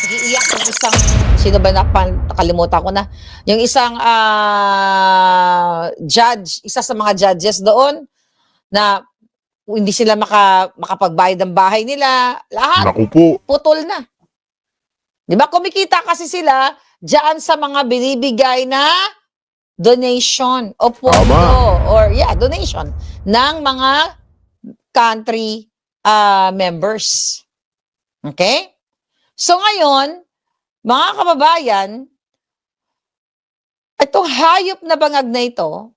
Iiyak yung isang, sino ba nakalimutan ko na, yung isang judge, isa sa mga judges doon na hindi sila makapagbayad ng bahay nila, lahat Naku po. putol na. 'Di ba? Kumikita kasi sila diyan sa mga binibigay na donation o pondo or donation ng mga country members. Okay? So ngayon, mga kababayan, itong hayop na bangag na ito,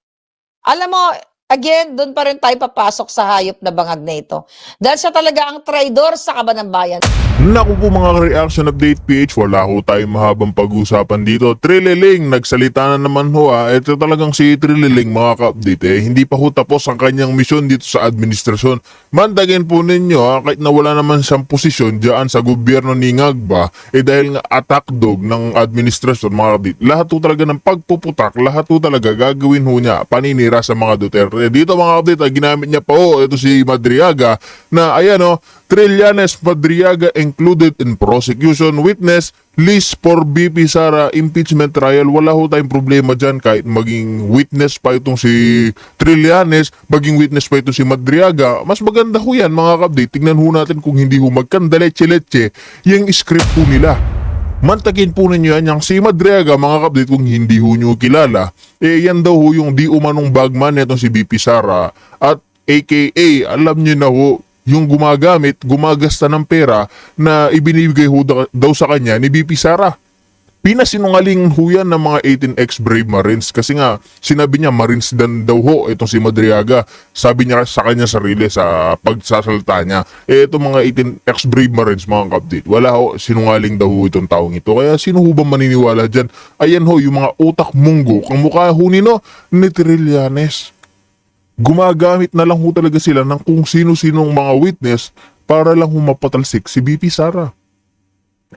alam mo, again, doon pa rin tayo papasok sa hayop na bangag na ito. Dahil siya talaga ang traidor sa kaban ng bayan. Naku po mga reaction update PH, wala ho tayong mahabang pag-usapan dito. Trililing, nagsalita na naman ho Ito talagang si Trililing mga ka-update hindi pa ho tapos ang kanyang misyon dito sa administrasyon. Mandagin po ninyo kahit na wala naman siyang posisyon dyan sa gobyerno ni Ngagba, dahil nga attack dog ng administrasyon mga ka-update. Lahat ho talaga ng pagpuputak, lahat ho talaga gagawin ho niya, paninira sa mga Duterte. Dito mga ka-update, ginamit niya pa ito si Madriaga na ayan Trillanes Madriaga included in prosecution witness list for BP Sara impeachment trial. Wala ho tayong problema dyan kahit maging witness pa itong si Trillanes, maging witness pa itong si Madriaga. Mas maganda ho yan mga ka-update. Tingnan ho natin kung hindi ho magkandaletse-letse yung script ho nila. Mantakin po ninyo yan yung si Madriaga mga ka-update kung hindi ho nyo kilala. Yan daw ho yung di umanong bagman netong si BP Sara at aka alam nyo na ho yung gumagasta ng pera na ibinibigay ho daw sa kanya ni BP Sara. Pinasinungaling ho yan ng mga 18 ex-Brave Marines kasi nga sinabi niya Marines dan daw ho itong si Madriaga. Sabi niya sa kanya sarili sa pagsasalita niya. Itong mga 18 ex-Brave Marines mga kapatid, wala ho, sinungaling daw ho itong taong ito. Kaya sino ho ba maniniwala dyan? Ayan ho, yung mga utak munggo, ang mukha ho ni Trillanes. Gumagamit na lang ho talaga sila ng kung sino-sinong mga witness para lang ho mapatalsik si BP Sara.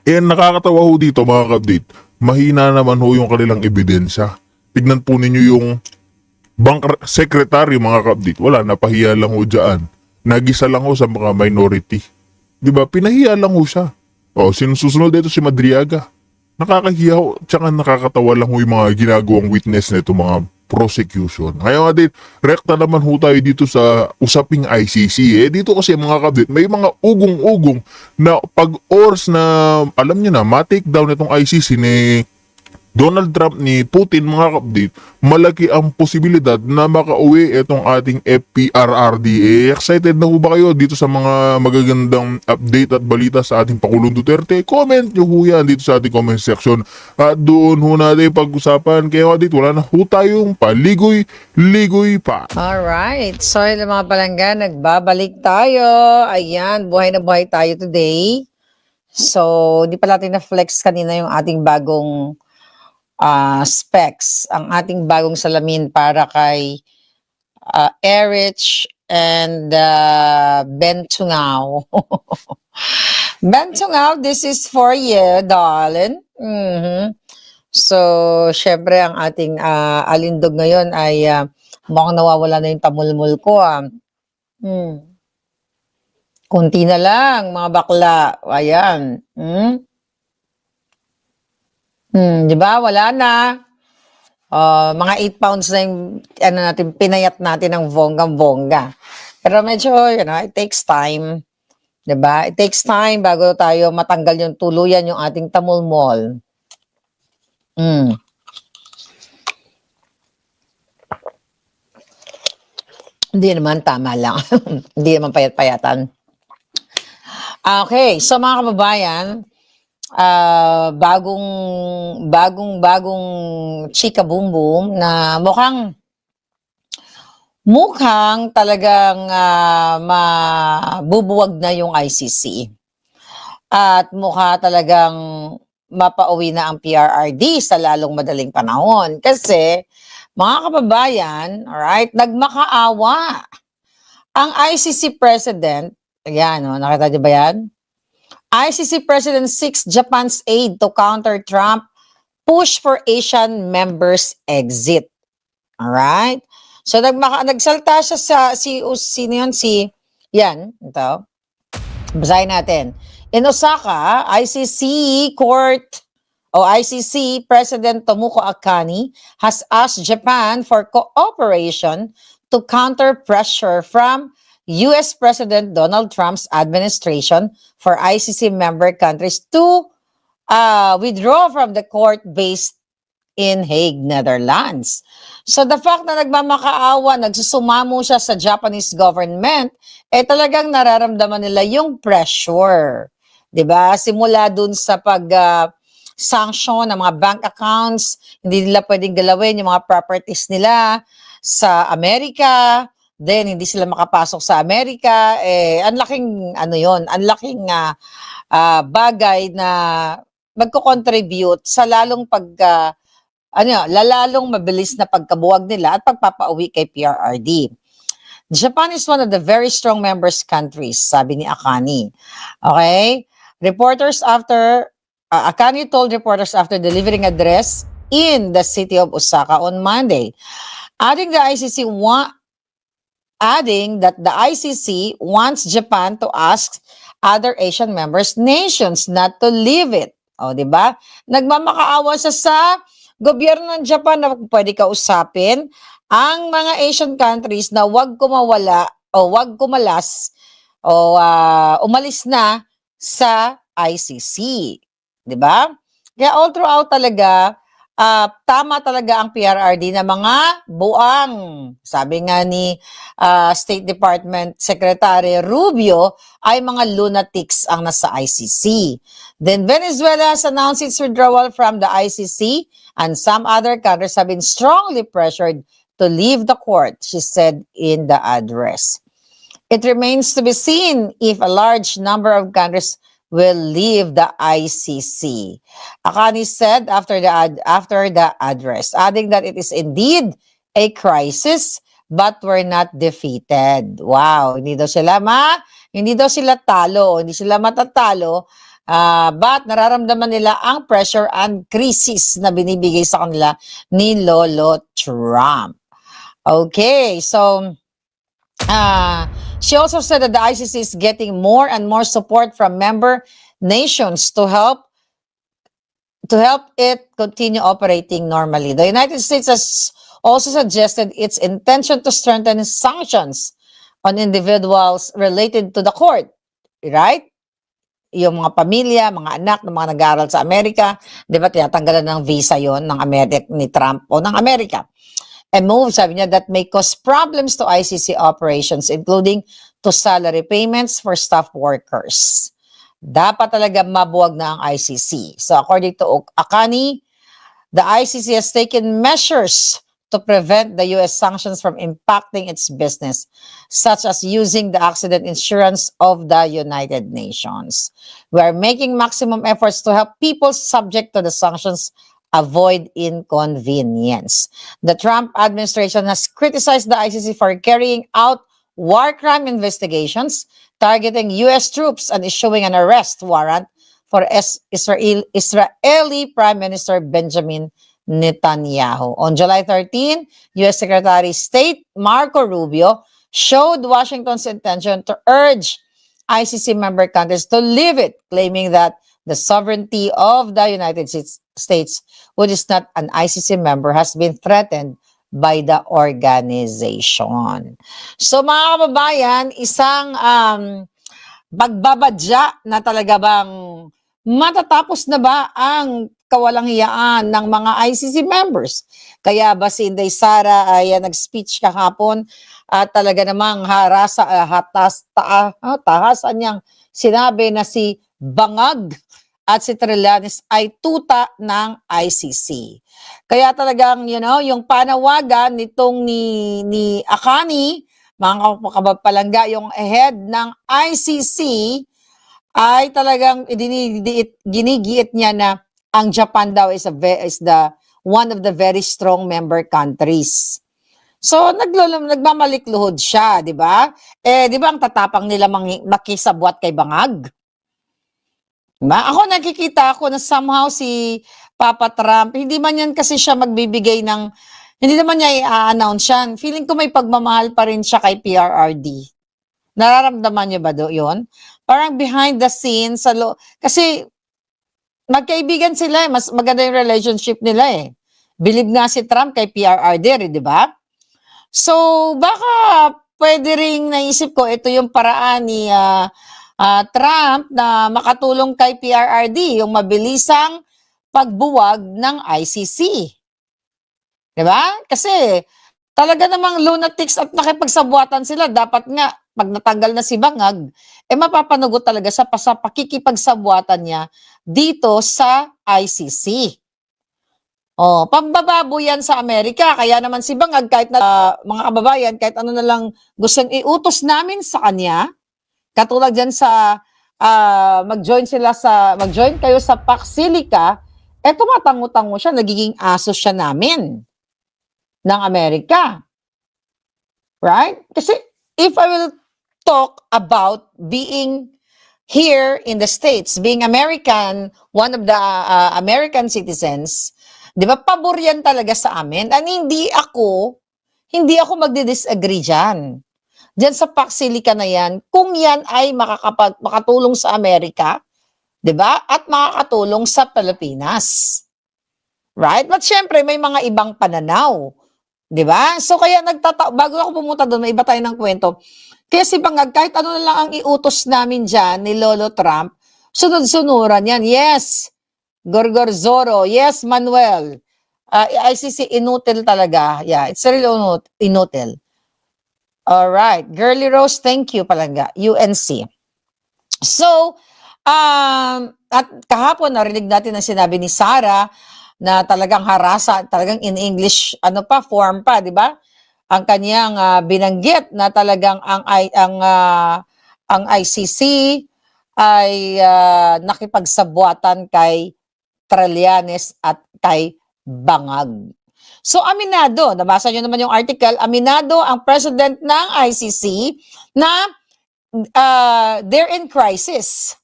Nakakatawa ho dito mga ka-update, mahina naman ho yung kanilang ebidensya. Tignan po ninyo yung bank secretary mga ka-update, wala, napahiya lang ho dyan. Nagisa lang ho sa mga minority. Diba? Pinahiya lang ho siya. Sinusunod dito si Madriaga. Nakakahiya ho, tsaka nakakatawa lang ho yung mga ginagawang witness na ito mga prosecution. Ngayon din, rekta naman ho tayo dito sa usaping ICC. Dito kasi mga kabit, may mga ugong-ugong na pag-ors na, alam nyo na, ma-take down itong ICC ni Donald Trump ni Putin mga kapatid, malaki ang posibilidad na makauwi itong ating FPRRD. Excited na ho ba kayo dito sa mga magagandang update at balita sa ating Pangulong Duterte? Comment nyo ho yan dito sa ating comment section. At doon ho natin pag-usapan. Kaya dito wala na ho tayong paligoy-ligoy pa. Alright, so yung mga palangga, nagbabalik tayo. Ayan, buhay na buhay tayo today. So, di pa natin na-flex kanina yung ating bagong specs, ang ating bagong salamin para kay Erich and Ben Tungao. Ben Tungao, this is for you, darling. So, syempre ang ating alindog ngayon ay mukhang nawawala na yung tamulmul ko. Kunti na lang, mga bakla. Ayan. Di ba? Wala na. Mga 8 pounds na yung natin, pinayat natin ng bonggang-bongga. Pero medyo, it takes time. Di ba? It takes time bago tayo matanggal yung tuluyan yung ating tamulmol. Hindi naman, tama lang. Hindi naman payat-payatan. Okay, so mga kababayan, bagong chika boom boom na mukhang talagang mabubuwag na yung ICC. At mukha talagang mapauwi na ang PRRD sa lalong madaling panahon. Kasi, mga kababayan, alright, nagmakaawa ang ICC President. Ayan, nakita niyo ba yan? ICC President seeks Japan's aid to counter Trump push for Asian members exit. Alright? So, nagsalta siya sa, ito. Basahin natin. In Osaka, ICC President Tomoko Akani has asked Japan for cooperation to counter pressure from US President Donald Trump's administration for ICC member countries to withdraw from the court based in Hague, Netherlands. So the fact na nagmamakaawa, nagsusumamo siya sa Japanese government, talagang nararamdaman nila yung pressure. 'Di ba? Simula dun sa sanction ng mga bank accounts, hindi nila pwedeng galawin yung mga properties nila sa Amerika, then hindi sila makapasok sa Amerika, ang laking ang laking bagay na magko-contribute sa lalong lalong mabilis na pagkabuwag nila at pagpapauwi kay PRRD. Japan is one of the very strong members countries, sabi ni Akani. Okay? Akani told reporters after delivering address in the city of Osaka on Monday, adding that the ICC wants Japan to ask other Asian members nations not to leave it. O, di ba? Nagmamakaawa siya sa gobyerno ng Japan na pwede kausapin ang mga Asian countries na wag kumawala o wag kumalas o umalis na sa ICC. 'Di ba? Kaya all throughout talaga, tama talaga ang PRRD na mga buang. Sabi nga ni State Department Secretary Rubio ay mga lunatics ang nasa ICC. Then Venezuela has announced its withdrawal from the ICC and some other countries have been strongly pressured to leave the court, she said in the address. It remains to be seen if a large number of countries will leave the ICC. Akani said after the address, adding that it is indeed a crisis, but we're not defeated. Wow, hindi daw sila talo, hindi sila matatalo, but nararamdaman nila ang pressure and crisis na binibigay sa kanila ni Lolo Trump. Okay, so she also said that the ICC is getting more and more support from member nations to help it continue operating normally. The United States has also suggested its intention to strengthen sanctions on individuals related to the court, right? Yung mga pamilya, mga anak ng mga nag-aaral sa Amerika, di ba, tinatanggalan ng visa yon ng Amerika ni Trump o ng Amerika. A move, sabi niya, that may cause problems to ICC operations, including to salary payments for staff workers. Dapat talaga mabuwag na ang ICC. So according to Akani, the ICC has taken measures to prevent the U.S. sanctions from impacting its business, such as using the accident insurance of the United Nations. We are making maximum efforts to help people subject to the sanctions avoid inconvenience. The Trump administration has criticized the ICC for carrying out war crime investigations, targeting U.S. troops, and issuing an arrest warrant for Israeli Prime Minister Benjamin Netanyahu. On July 13, U.S. Secretary of State Marco Rubio showed Washington's intention to urge ICC member countries to leave it, claiming that the sovereignty of the United States, which is not an ICC member, has been threatened by the organization. So mga kababayan, isang pagbabadya na talaga bang matatapos na ba ang kawalang-hiyaan ng mga ICC members? Kaya ba si Inday Sara ay nag-speech kahapon at talaga namang tahasan niyang sinabi na si Bangag at si Trillanes ay tuta ng ICC. Kaya talagang, yung panawagan nitong ni Akani, mga kapapalangga, yung head ng ICC, ay talagang ginigiit niya na ang Japan daw is one of the very strong member countries. So nagmamalikluhod siya, 'di ba? Di ba ang tatapang nila makisabwat kay Bangag? Diba? Ako nakikita ako na somehow si Papa Trump, hindi man yan kasi siya magbibigay hindi naman niya i-announce yan. Feeling ko may pagmamahal pa rin siya kay PRRD. Nararamdaman niyo ba yun? Parang behind the scenes, kasi magkaibigan sila eh, mas maganda yung relationship nila eh. Bilib nga si Trump kay PRRD, di ba? So, baka pwede ring naisip ko, ito yung paraan ni Trump na makatulong kay PRRD, yung mabilisang pagbuwag ng ICC. Di ba? Kasi talaga namang lunatics at nakipagsabuatan sila. Dapat nga, pag natanggal na si Bangag, mapapanagot talaga sa pakikipagsabuatan niya dito sa ICC. Pambababo yan sa Amerika. Kaya naman si Bangag, kahit na mga kababayan, kahit ano na lang gustong iutos namin sa kanya, katulad dyan sa mag-join kayo sa Pax Silica, tumatango-tango siya, nagiging aso siya namin ng Amerika. Right? Kasi if I will talk about being here in the States, being American, one of the American citizens, di ba, pabor yan talaga sa amin. And hindi ako magdi-disagree dyan. Diyan sa Pax Silica na yan, kung yan ay makatulong sa Amerika, di ba? At makakatulong sa Pilipinas. Right? But syempre, may mga ibang pananaw. Di ba? So kaya bago ako pumunta doon, may iba tayo ng kwento. Kaya si Bangag, kahit ano na lang ang iutos namin dyan ni Lolo Trump, sunod-sunuran yan. Yes, Gorgorzoro. Yes, Manuel. ICC, inutil talaga. Yeah, it's really inutil. Alright. Girly Rose, thank you palaga. UNC. So, at kahapon narinig natin ang sinabi ni Sarah na talagang harasa, talagang in English form pa, di ba? Ang kanyang binanggit na talagang ang ICC ay nakipagsabuatan kay Trillanes at kay Bangag. So aminado, nabasa nyo naman yung article, aminado ang president ng ICC na they're in crisis.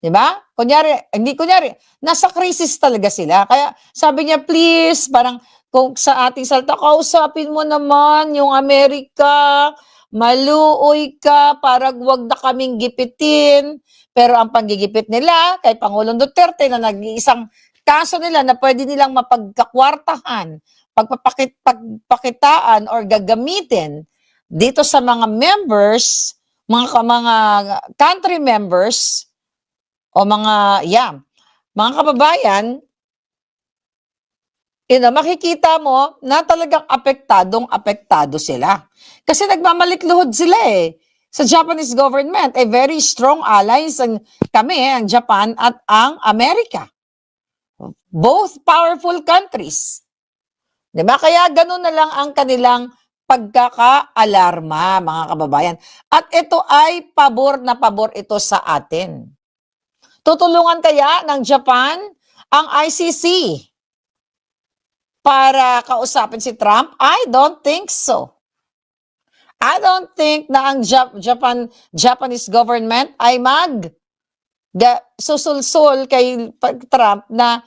Diba? Kunyari, nasa crisis talaga sila. Kaya sabi niya, please, parang kung sa ating salita, kausapin mo naman yung Amerika, maluoy ka, parang wag na kaming gipitin. Pero ang panggigipit nila kay Pangulong Duterte na nag-iisang kaso nila na pwede nilang mapagkakwartahan, pagpakitaan or gagamitin dito sa mga members, mga country members, o mga kababayan, makikita mo na talagang apektado sila. Kasi nagmamalikluhod sila sa Japanese government. A very strong allies kami, ang Japan at ang Amerika. Both powerful countries. Diba? Kaya ganun na lang ang kanilang pagkaka-alarma, mga kababayan. At ito ay pabor na pabor ito sa atin. Tutulungan kaya ng Japan ang ICC para kausapin si Trump? I don't think so. I don't think na ang Japanese government ay susulsul kay Trump na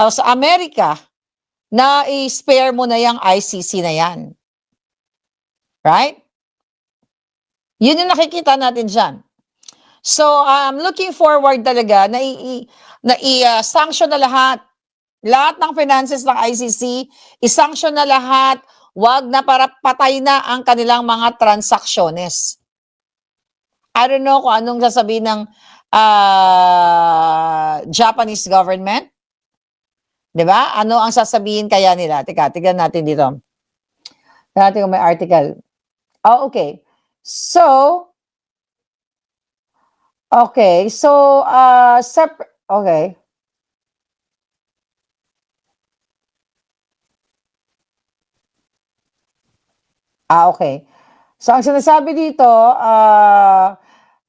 sa Amerika na i-spare mo na yung ICC na yan. Right? Yun yung nakikita natin dyan. So, I'm looking forward talaga na i-sanction na lahat ng finances ng ICC, i-sanction na lahat, wag na para patay na ang kanilang mga transacciones. I don't know kung anong sasabihin ng Japanese government. Diba? Ano ang sasabihin kaya nila? Teka, tignan natin dito. Tignan natin kung may article. Oh, okay. So, okay, so okay. Okay. So ang sinasabi dito,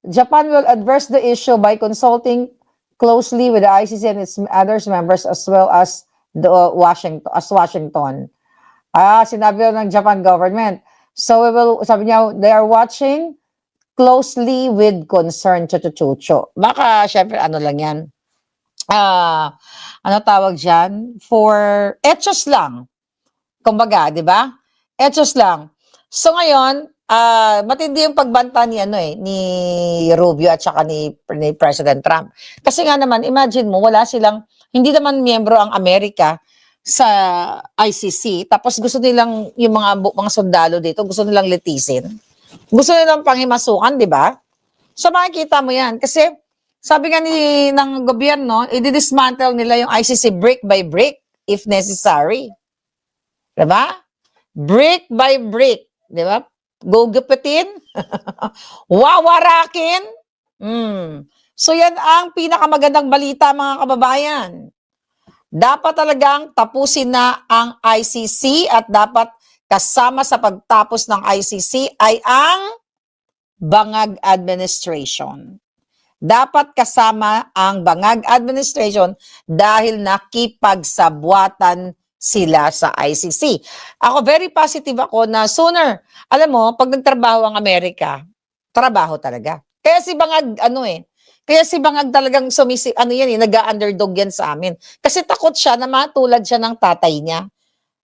Japan will address the issue by consulting closely with the ICC and its other members as well as Washington. Sinabi ng Japan government. So sabi niya, they are watching closely with concern, chuchuchucho. Baka, syempre, ano lang yan. Ano tawag dyan? For etos lang. Kumbaga, di ba? Etos lang. So ngayon, matindi yung pagbanta ni ni Rubio at saka ni President Trump. Kasi nga naman, imagine mo, wala silang, hindi naman miyembro ang Amerika sa ICC, tapos gusto nilang yung mga sundalo dito, gusto nilang litisin. Gusto nilang panghimasukan, di ba? So makikita mo yan. Kasi sabi nga ng gobyerno, i-dismantle nila yung ICC brick by brick if necessary. Di ba? Brick by brick. Di ba? Gugupitin. Wawarakin. So yan ang pinakamagandang balita, mga kababayan. Dapat talagang tapusin na ang ICC at dapat kasama sa pagtapos ng ICC ay ang Bangag Administration. Dapat kasama ang Bangag Administration dahil nakipagsabwatan sila sa ICC. Ako, very positive ako na sooner, alam mo, pag nagtrabaho ang Amerika, trabaho talaga. Kaya si Bangag, kaya si Bangag talagang nag-underdog yan sa amin. Kasi takot siya na matulad siya ng tatay niya.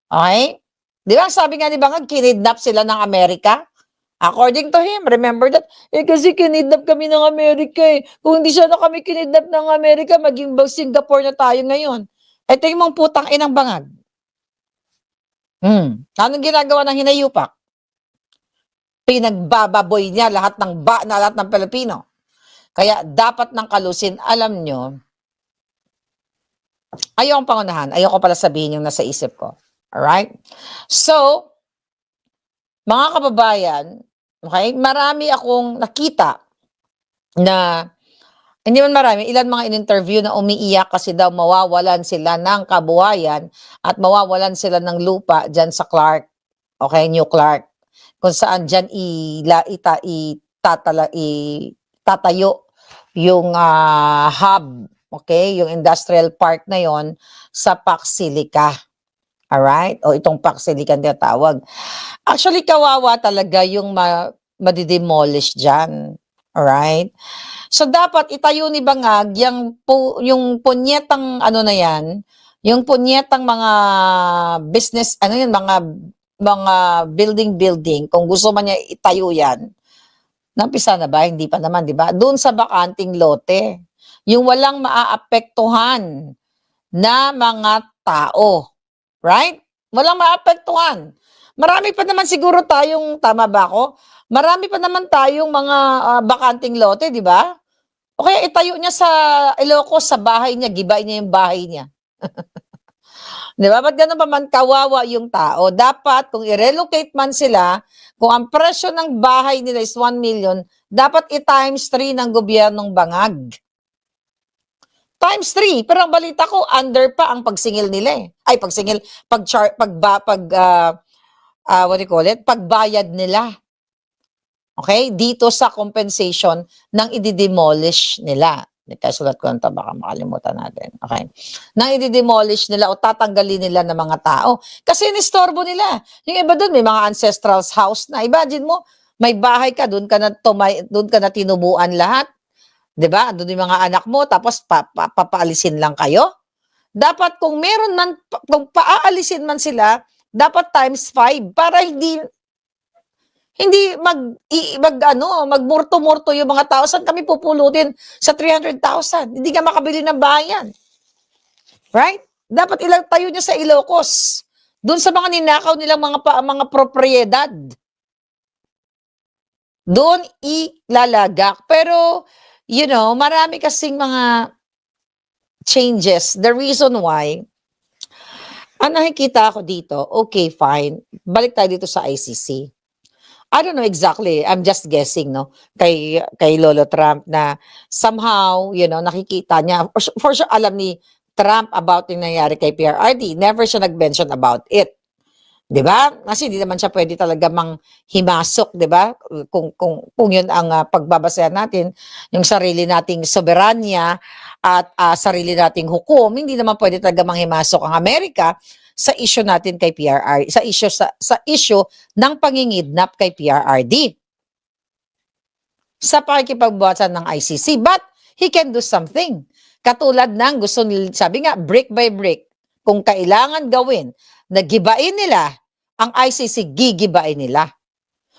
Okay? Di ba, sabi nga ni Bangag, kinidnap sila ng Amerika? According to him, remember that? Kasi kinidnap kami ng Amerika eh. Kung hindi siya na kami kinidnap ng Amerika, maging Singapore na tayo ngayon. Tingin mong putang inang Bangag. Anong ginagawa ng hinayupak? Pinagbababoy niya lahat ng Pilipino. Kaya dapat ng kalusin, alam nyo, ayokong pangunahan, ayoko pala sabihin yung nasa isip ko. Alright? So, mga kababayan, okay, marami akong nakita na, hindi man marami, ilan mga in-interview na umiiyak kasi daw mawawalan sila ng kabuhayan at mawawalan sila ng lupa dyan sa Clark, okay, New Clark, kung saan dyan itatayo yung hub, okay, yung industrial park na yon sa Pacsilica. Alright? O itong Pacsilica na tawag. Actually, kawawa talaga yung madidemolish dyan. Alright? So, dapat itayo ni Bangag yung punyetang na yan, yung punyetang mga business, mga building, kung gusto man niya itayo yan, nampisa na ba? Hindi pa naman, di ba? Doon sa bakanting lote. Yung walang maaapektuhan na mga tao. Right? Walang maapektuhan. Marami pa naman siguro tayong, tama ba ako? Marami pa naman tayong mga bakanting lote, di ba? O kaya itayo niya sa Ilocos, sa bahay niya, gibain niya yung bahay niya. Di ba? Ba't ganun pa man kawawa yung tao? Dapat, kung i-relocate man sila, kung ang presyo ng bahay nila is 1 million, dapat i-times 3 ng gobyernong Bangag. Times 3. Pero ang balita ko, under pa ang pagsingil nila eh. Ay, pagsingil, what do you call it? Pagbayad nila. Okay? Dito sa compensation ng i-demolish nila. Kasulat ko lang ito, baka makalimutan natin. Okay? Nang i-demolish nila o tatanggalin nila ng mga tao. Kasi nistorbo nila. Yung iba doon, may mga ancestral house na. Imagine mo, may bahay ka, doon ka na tinubuan lahat. 'Di ba? Andun yung mga anak mo, tapos papaalisin lang kayo. Dapat kung paaalisin man sila, dapat times 5 para hindi magmurto-murto yung mga tao. Saan kami pupulutin sa 300,000? Hindi ka makabili ng bayan. Right? Dapat ilang tayo niya sa Ilocos. Doon sa mga ninakaw nilang mga propriedad. Doon ilalagak. Pero marami kasing mga changes. The reason why, ang nakikita ako dito, okay, fine. Balik tayo dito sa ICC. I don't know exactly. I'm just guessing, no? Kay Lolo Trump na somehow, nakikita niya. For sure, alam ni Trump about yung nangyari kay PRRD. Never siya nag-mention about it. 'Di ba? Kasi hindi naman siya pwede talaga manghimasok, 'di ba? Kung 'yun ang pagbabasehan natin, yung sarili nating soberanya at sarili nating hukom, hindi naman pwede talaga manghimasok ang Amerika sa issue natin kay PRRD, sa issue ng pangingidnap kay PRRD. Sa pakikipagbuwatan ng ICC, but he can do something. Katulad ng gusto nila, sabi nga, brick by brick, kung kailangan gawin, nagibain nila ang ICC, gigibain nila.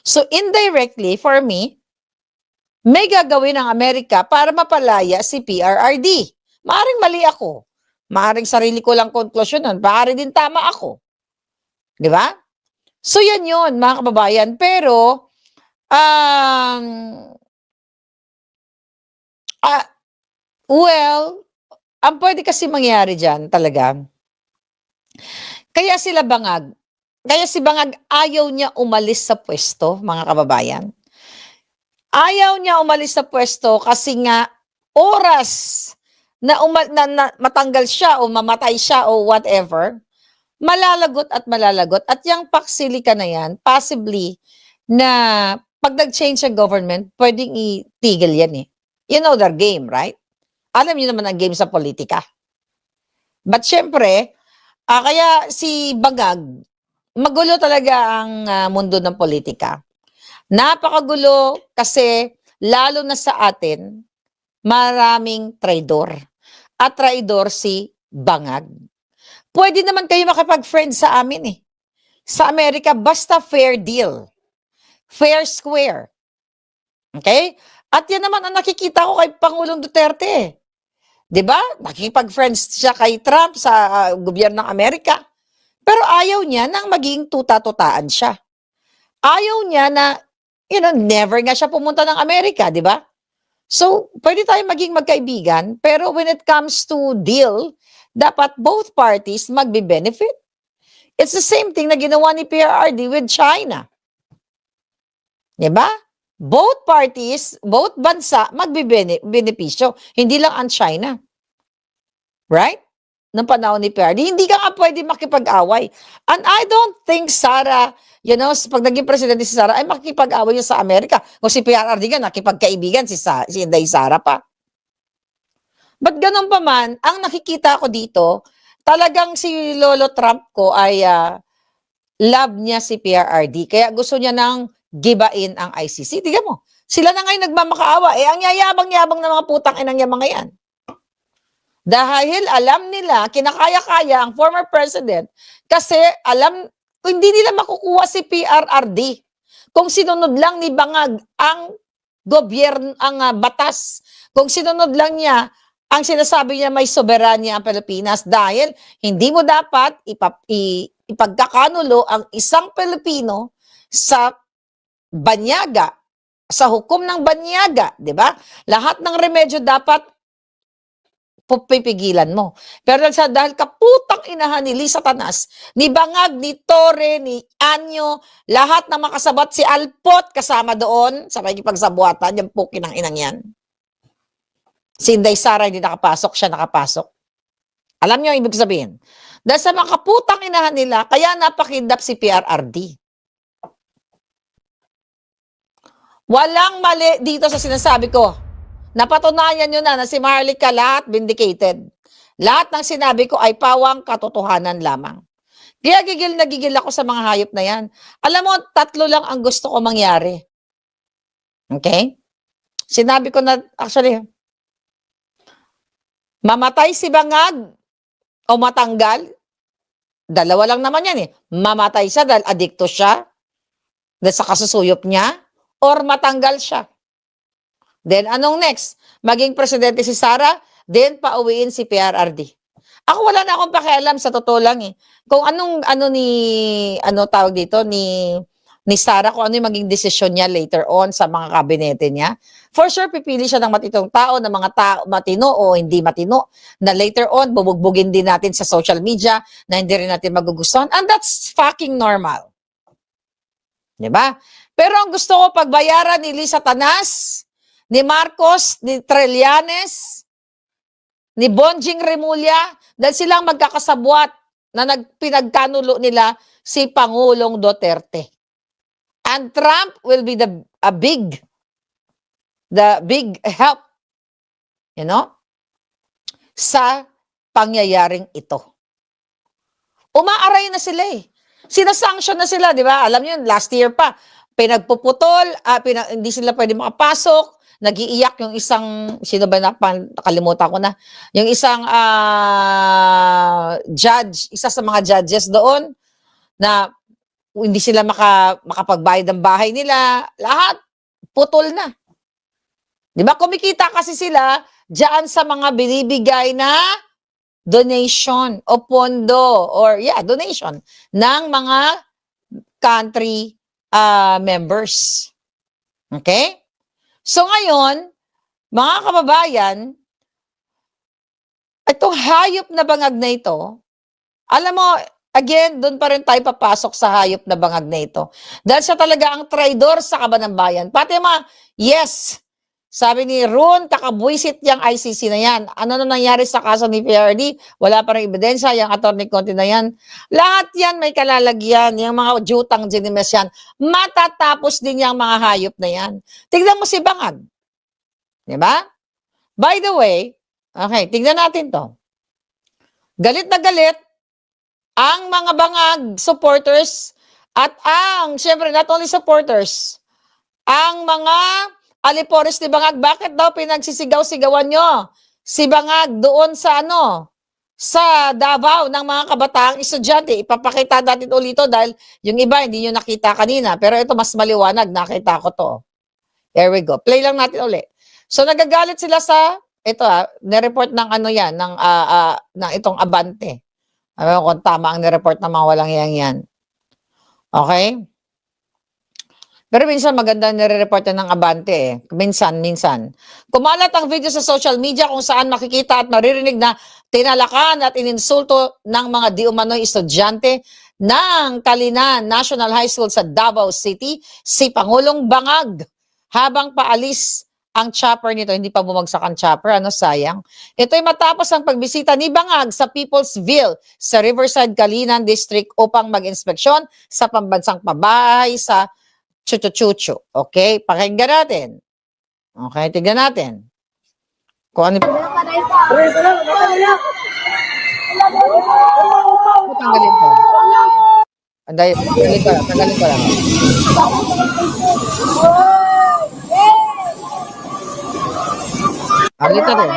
So indirectly, for me, may gagawin ng Amerika para mapalaya si PRRD. Maaring mali ako. Maaring sarili ko lang konklusyon nun. Maaring din tama ako. Di ba? So yan yun, mga kababayan. Pero, um, well, ang pwede kasi mangyari dyan talaga, kaya sila Bangag, kaya si Bangag ayaw niya umalis sa pwesto, mga kababayan. Ayaw niya umalis sa pwesto kasi nga oras na, matanggal siya o mamatay siya o whatever, malalagot at malalagot. At yung paksilika na yan, possibly, na pag nag-change ang government, pwedeng itigil yan eh. You know their game, right? Alam niyo naman ang game sa politika. But syempre, kaya si Bangag, magulo talaga ang mundo ng politika. Napakagulo kasi lalo na sa atin, maraming traidor. At traidor si Bangag. Pwede naman kayo makipag-friend sa amin eh. Sa Amerika, basta fair deal. Fair square. Okay? At yan naman ang nakikita ko kay Pangulong Duterte. 'Di ba? Nakikipag-friends siya kay Trump sa gobyerno ng Amerika. Pero ayaw niya nang maging tuta-tutaan siya. Ayaw niya na, never nga siya pumunta ng Amerika, 'di ba? So, pwede tayong maging magkaibigan, pero when it comes to deal, dapat both parties magbe-benefit. It's the same thing na ginawa ni PRRD with China. 'Di ba? Both parties, both bansa magbe-benepisyo, hindi lang ang China. Right? Nung panahon ni PRRD, hindi ka nga pwede makipag-away. And I don't think Sara, pag naging presidente si Sara, ay makikipag-away yun sa Amerika. Kung si PRRD nga, nakipagkaibigan si Inday Sara pa. But ganun pa man, ang nakikita ko dito, talagang si Lolo Trump ko ay love niya si PRRD. Kaya gusto niya nang gibain ang ICC. Tingnan mo, sila na ngayon nagmamakaawa. Ang yayabang-yabang ng mga putang inang yung mga yan. Dahil alam nila, kinakaya-kaya ang former president kasi hindi nila makukuha si PRRD kung sinunod lang ni Bangag ang gobyerno, ang batas. Kung sinunod lang niya ang sinasabi niya may soberanya ang Pilipinas dahil hindi mo dapat ipagkakanulo ang isang Pilipino sa banyaga, sa hukom ng banyaga, di ba? Lahat ng remedyo dapat pipigilan mo. Pero dahil kaputang inahan ni Lisa Tanas, ni Bangag, ni Torre, ni Anyo, lahat na makasabat, si Alpot kasama doon sa pagkipagsabuatan, yung pukin ng inang yan. Si Inday Sara hindi nakapasok, siya nakapasok. Alam niyo ang ibig sabihin? Dahil sa mga kaputang inahan nila, kaya napakidap si PRRD. Walang mali dito sa sinasabi ko. Napatunayan nyo na si Marlica lahat vindicated. Lahat ng sinabi ko ay pawang katotohanan lamang. Kaya gigil na gigil ako sa mga hayop na yan. Alam mo, 3 lang ang gusto ko mangyari. Okay? Sinabi ko na, actually, mamatay si Bangag o matanggal, 2 lang naman yan eh. Mamatay siya dahil adikto siya, dahil sa kasusuyop niya, or matanggal siya. Then, anong next? Maging presidente si Sara, then pauwiin si PRRD. Ako wala na akong pakialam, sa totoo lang eh. Kung tawag dito, ni Sara, kung ano yung maging desisyon niya later on sa mga kabinete niya. For sure, pipili siya ng matitong tao, ng mga tao matino o hindi matino, na later on, bubugbugin din natin sa social media, na hindi rin natin magugustuhan. And that's fucking normal. Diba? Pero ang gusto ko, pagbayaran ni Lisa Tanas, ni Marcos, ni Trillanes, ni Bonjing Remulla, dahil silang magkakasabwat na pinagkanulo nila si Pangulong Duterte. And Trump will be the big help, sa pangyayaring ito. Umaaray na sila eh. Sinasanction na sila, di ba? Alam niyo, last year pa, pinagpuputol, hindi sila pwede makapasok, nag-iiyak yung isang, sino ba nakalimutan ko na, yung isang judge, isa sa mga judges doon, na hindi sila makapagbayad ng bahay nila, lahat putol na. 'Di ba? Kumikita kasi sila diyan sa mga binibigay na donation o pondo or donation ng mga country members. Okay? So ngayon, mga kababayan, itong hayop na bangag na ito, alam mo, again, doon pa rin tayo papasok sa hayop na bangag na ito. Dahil siya talaga ang traidor sa kaban ng bayan. Pati mga, yes, sabi ni Ron, kakabwisit yung ICC na yan. Ano na nangyari sa kaso ni PRD? Wala pa rin ebidensya, yung attorney Conti na yan. Lahat yan may kalalagyan, yung mga jutang ginimes yan. Matatapos din yung mga hayop na yan. Tignan mo si Bangag. Diba? By the way, okay, tignan natin to. Galit na galit ang mga Bangag supporters at syempre, not only supporters, ang mga alipores ni Bangag. Bakit daw pinagsisigaw-sigawan nyo si Bangag doon sa sa Davao ng mga kabataang estudyante? Ipapakita natin ulit ito dahil yung iba hindi nyo nakita kanina. Pero ito mas maliwanag, nakita ko to. Here we go. Play lang natin ulit. So nagagalit sila sa, ito nireport ng ng itong Abante. Alam ko kung tama ang nireport ng mga walang yan. Okay? Pero minsan maganda nire-report ng Abante Minsan. Kumalat ang video sa social media kung saan makikita at maririnig na tinalakan at ininsulto ng mga di umano'y estudyante ng Kalinan National High School sa Davao City si Pangulong Bangag habang paalis ang chopper nito. Hindi pa bumagsak ang chopper, sayang. Ito'y matapos ang pagbisita ni Bangag sa Peoplesville sa Riverside, Kalinan District upang mag-inspeksyon sa pambansang pabahay sa Chuchu. Okay? Pakinggan natin. Okay? Tignan natin. Kung ano. Tanggalin ko. Tanggalin ko lang. Dito rin.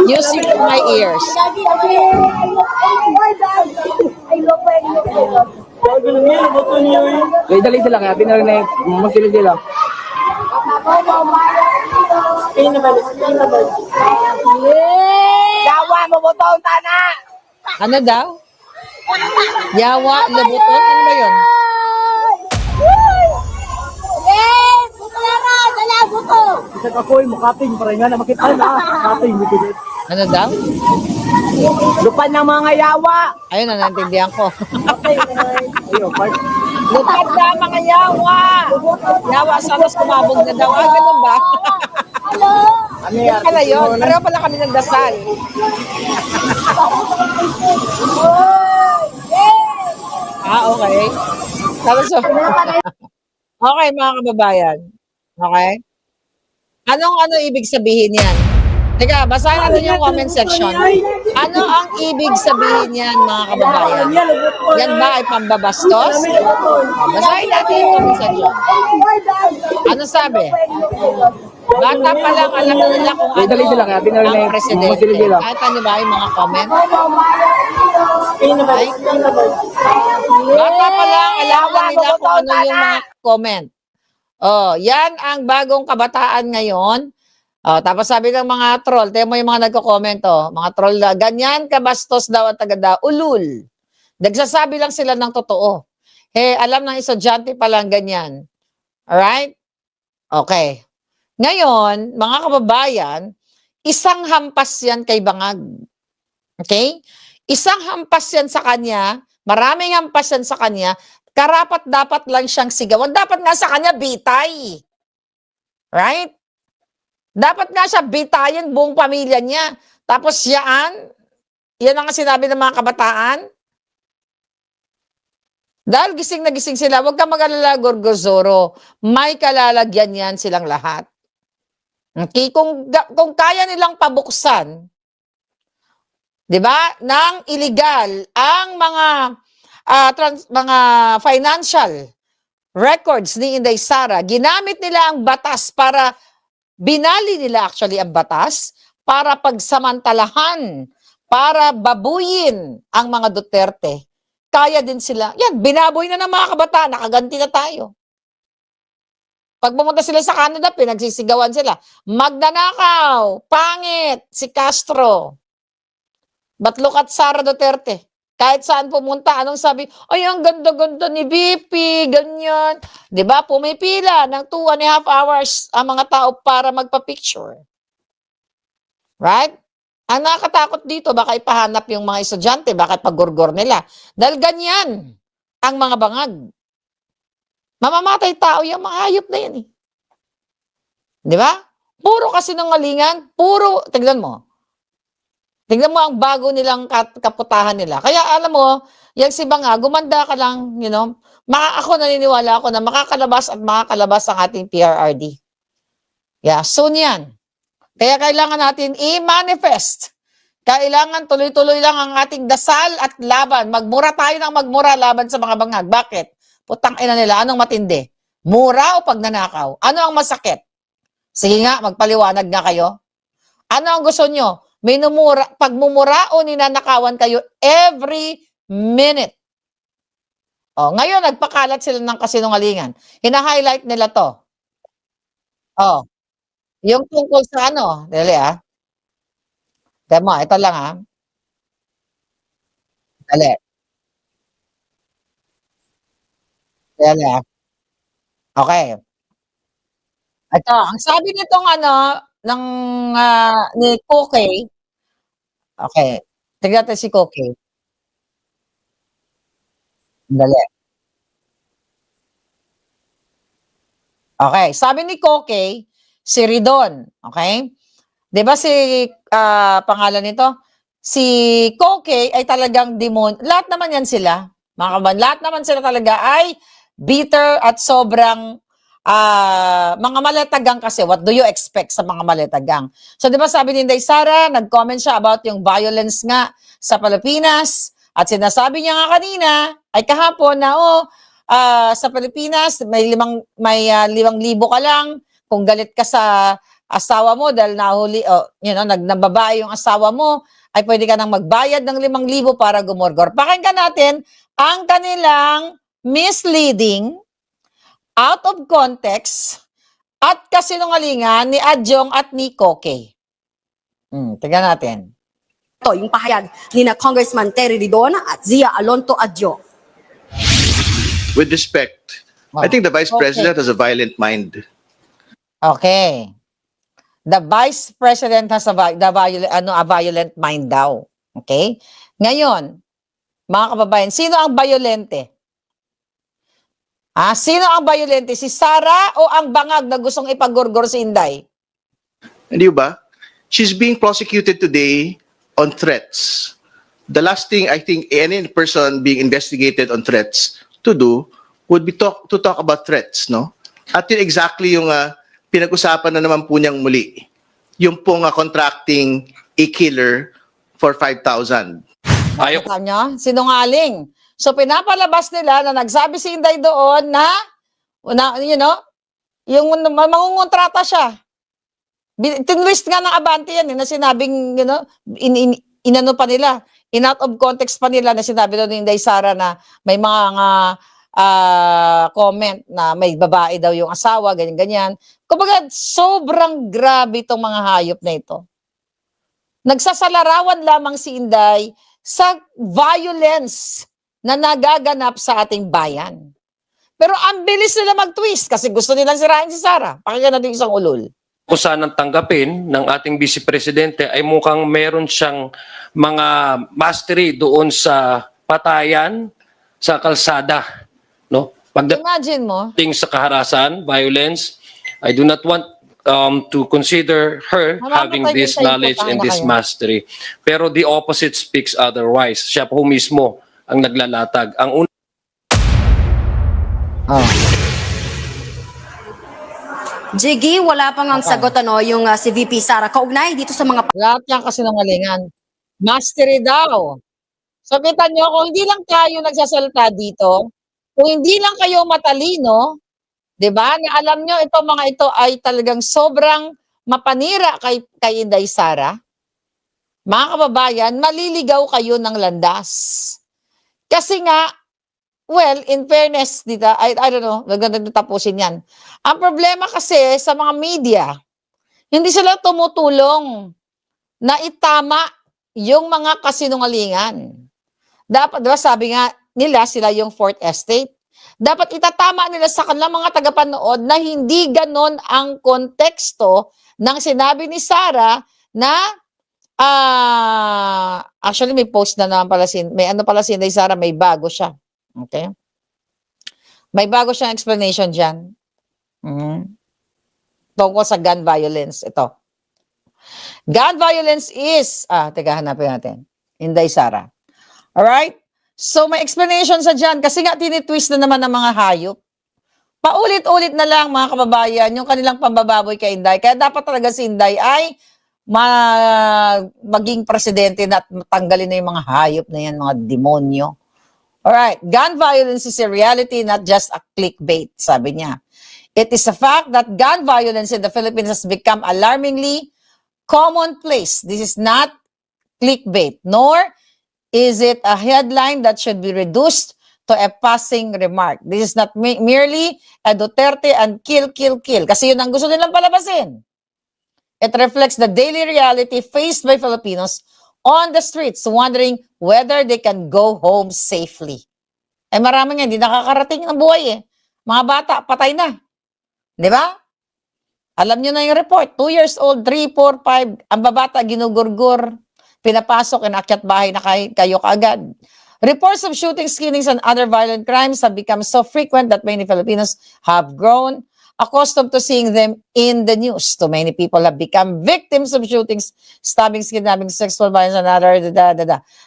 Music in my ears. Dali sila kaya pinarinig magsilid sila. Yawa mo butong tana. Ano daw? Yawa, lubuton? Ano ba yun? Yes! Buto na! Dala, buto! Isa kapoy mo kaping para nga na makita na kaping dito. Ano daw? Lupan ng mga yawa. Ayun na, naintindihan ko. Ayo, part. Lupad na mga yawa! Yawa, salos kumabog na daw. Ganun ba? Hello! Ano Yan yan? pala yun. Pareho pala kami ng dasal. Okay. Tapos, okay, mga kababayan. Okay? Ano ibig sabihin yan? Teka, basahin natin yung comment section. Ano ang ibig sabihin yan, mga kababayan? Yan ba ay pambabastos? Basahin natin yung comment section. Ano sabi? Bata pa lang, alam na nila kung ano Dali sila kaya pinarinig ang presidente. magsilid sila. Kahit ano ba yung mga comment? Ay? Bata pa lang, alam na nila kung ano yung mga comment. Oh, yan ang bagong kabataan ngayon. Oh, tapos sabi ng mga troll, tayo mo yung mga nagko-comment, mga troll na, ganyan kabastos daw at taga ulul. Nagsasabi lang sila ng totoo. Alam ng estudyante pa lang ganyan. Alright? Okay. Ngayon, mga kababayan, isang hampas yan kay Bangag. Okay? Isang hampas yan sa kanya, maraming hampas yan sa kanya, karapat dapat lang siyang sigawan. Dapat nga sa kanya bitay. Right? Dapat nga siya bitayin buong pamilya niya. Tapos yan ang sinabi ng mga kabataan. Dahil gising na gising sila, huwag kang mag-alala, Gorgozoro. May kalalagyan yan silang lahat. Okay? Kung kaya nilang pabuksan, di ba, ng illegal ang mga financial records ni Inday Sara, ginamit nila ang batas para, binali nila actually ang batas para pagsamantalahan, para babuyin ang mga Duterte. Kaya din sila. Yan, binaboy na ng mga kabataan, nakaganti na tayo. Pag pumunta sila sa Canada, pinagsisigawan sila. Magnanakaw, pangit, si Castro. But look at Sara Duterte. Kahit saan pumunta, anong sabi? Ay, ang ganda-ganda ni VP, ganyan. Di ba? Pumipila ng 2.5 hours ang mga tao para magpa-picture. Right? Ang nakakatakot dito, baka ipahanap yung mga estudyante, baka pagurgor nila. Dahil ganyan ang mga bangag. Mamamatay tao yung mga hayop na yan eh. Di ba? Puro kasinungalingan, puro, tignan mo. Tignan mo ang bago nilang kaputahan nila. Kaya alam mo, yung si Banga, gumanda ka lang, you know, ako naniniwala ako na makakalabas at makakalabas ang ating PRRD. Yeah, soon yan. Kaya kailangan natin i-manifest. Kailangan tuloy-tuloy lang ang ating dasal at laban. Magmura tayo ng magmura laban sa mga bangag. Bakit? Putang ina nila, anong matindi? Mura o pagnanakaw? Ano ang masakit? Sige nga, magpaliwanag nga kayo. Ano ang gusto nyo? Pagmumura o ninanakawan kayo every minute. O, ngayon, nagpakalat sila ng kasinungalingan. Hina-highlight nila to. O, yung tungkol sa ano, dali Demo, ito lang Dali. Dali Okay. Ito, ang sabi nitong ng ni Koke, okay, tignan natin si Koke. Dali. Okay, sabi ni Koke, si Ridon, okay? 'Di ba si pangalan nito? Si Koke ay talagang lahat naman yan sila, mga kaban, lahat naman sila talaga ay bitter at sobrang mga maletagang kasi. What do you expect sa mga maletagang? So 'di ba sabi ni Inday Sara, nag-comment siya about yung violence nga sa Pilipinas at sinasabi niya nga kanina ay kahapon na sa Pilipinas may 5,000 ka lang kung galit ka sa asawa mo dahil nahuli nagbabae yung asawa mo, ay pwede ka nang magbayad ng 5,000 para gumorgor. Pakinggan natin ang kanilang misleading, out of context, at kasinungalingan ni Adjong at ni Koke. Tingnan natin. Ito, yung pahayag ni na Congressman Terry Ridon at Zia Alonto Adjo. With respect, I think the Vice President has a violent mind. Okay. The Vice President has a violent mind daw. Okay? Ngayon, mga kababayan, sino ang violente? Sino ang violente? Si Sara o ang bangag na gustong ipagurgor si Inday? Hindi ba? She's being prosecuted today on threats. The last thing I think any person being investigated on threats to do would be to talk about threats, no? At yun exactly yung pinag-usapan na naman po niyang muli. Yung pong contracting a killer for 5,000. Nakita niyo? Sinungaling. So pinapalabas nila na nagsabi si Inday doon na yung mangungontrata siya. Tinwist nga ng Abante yan na sinabing, inano pa nila, in out of context pa nila na sinabi doon ni Inday Sara na may mga comment na may babae daw yung asawa, ganyan-ganyan. Kumbaga, sobrang grabe itong mga hayop na ito. Nagsasalarawan lamang si Inday sa violence na nagaganap sa ating bayan. Pero ang bilis nila mag-twist kasi gusto nilang sirain si Sara. Pakinggan natin isang ulol. Kung saan ang tanggapin ng ating Vice Presidente ay mukhang meron siyang mga mastery doon sa patayan, sa kalsada. No? Imagine mo. Pagdating sa kaharasan, violence, I do not want to consider her having this knowledge and this mastery. Pero the opposite speaks otherwise. Siya po mismo ang naglalatag. Ang Jiggy, wala pang ang sagot yung si VP Sara. Kaugnay dito sa mga Lahat yan kasinungalingan. Mastery daw. So kita nyo, kung hindi lang tayo nagsasalita dito, Kung hindi lang kayo matalino, 'di ba, na alam nyo itong mga ito ay talagang sobrang mapanira kay Inday Sara, mga kababayan, maliligaw kayo ng landas. Kasi nga, well, in fairness, dita, I don't know, maganda tapusin yan. Ang problema kasi sa mga media, hindi sila tumutulong na itama yung mga kasinungalingan. Dapat, diba, sabi nga nila, sila yung fourth estate. Dapat itatama nila sa kanilang mga tagapanood na hindi ganon ang konteksto ng sinabi ni Sara na actually may post na naman pala may ano pala si Inday Sara, may bago siya. Okay? May bago siyang explanation diyan. Tungkol sa gun violence. Ito. Gun violence is, teka, hanapin natin. Inday Sara. Alright? So, may explanation sa dyan. Kasi nga, tinitwist na naman ng mga hayop. Paulit-ulit na lang, mga kababayan, yung kanilang pambababoy kay Inday. Kaya dapat talaga si Inday ay maging presidente na at tanggalin na yung mga hayop na yan, mga demonyo. Alright. Gun violence is a reality, not just a clickbait, sabi niya. It is a fact that gun violence in the Philippines has become alarmingly commonplace. This is not clickbait, nor is it a headline that should be reduced to a passing remark. This is not merely a Duterte and kill. Kasi yun ang gusto nilang palabasin. It reflects the daily reality faced by Filipinos on the streets, wondering whether they can go home safely. Eh marami nga, hindi nakakarating ng buhay eh. Mga bata, patay na. Di ba? Alam nyo na yung report, 2 years old, 3, 4, 5, ang babata ginugurgur, pinapasok, inakyat bahay na kayo kaagad. Reports of shootings, killings, and other violent crimes have become so frequent that many Filipinos have grown accustomed to seeing them in the news. Too many people have become victims of shootings, stabbings, kidnappings, sexual violence, and other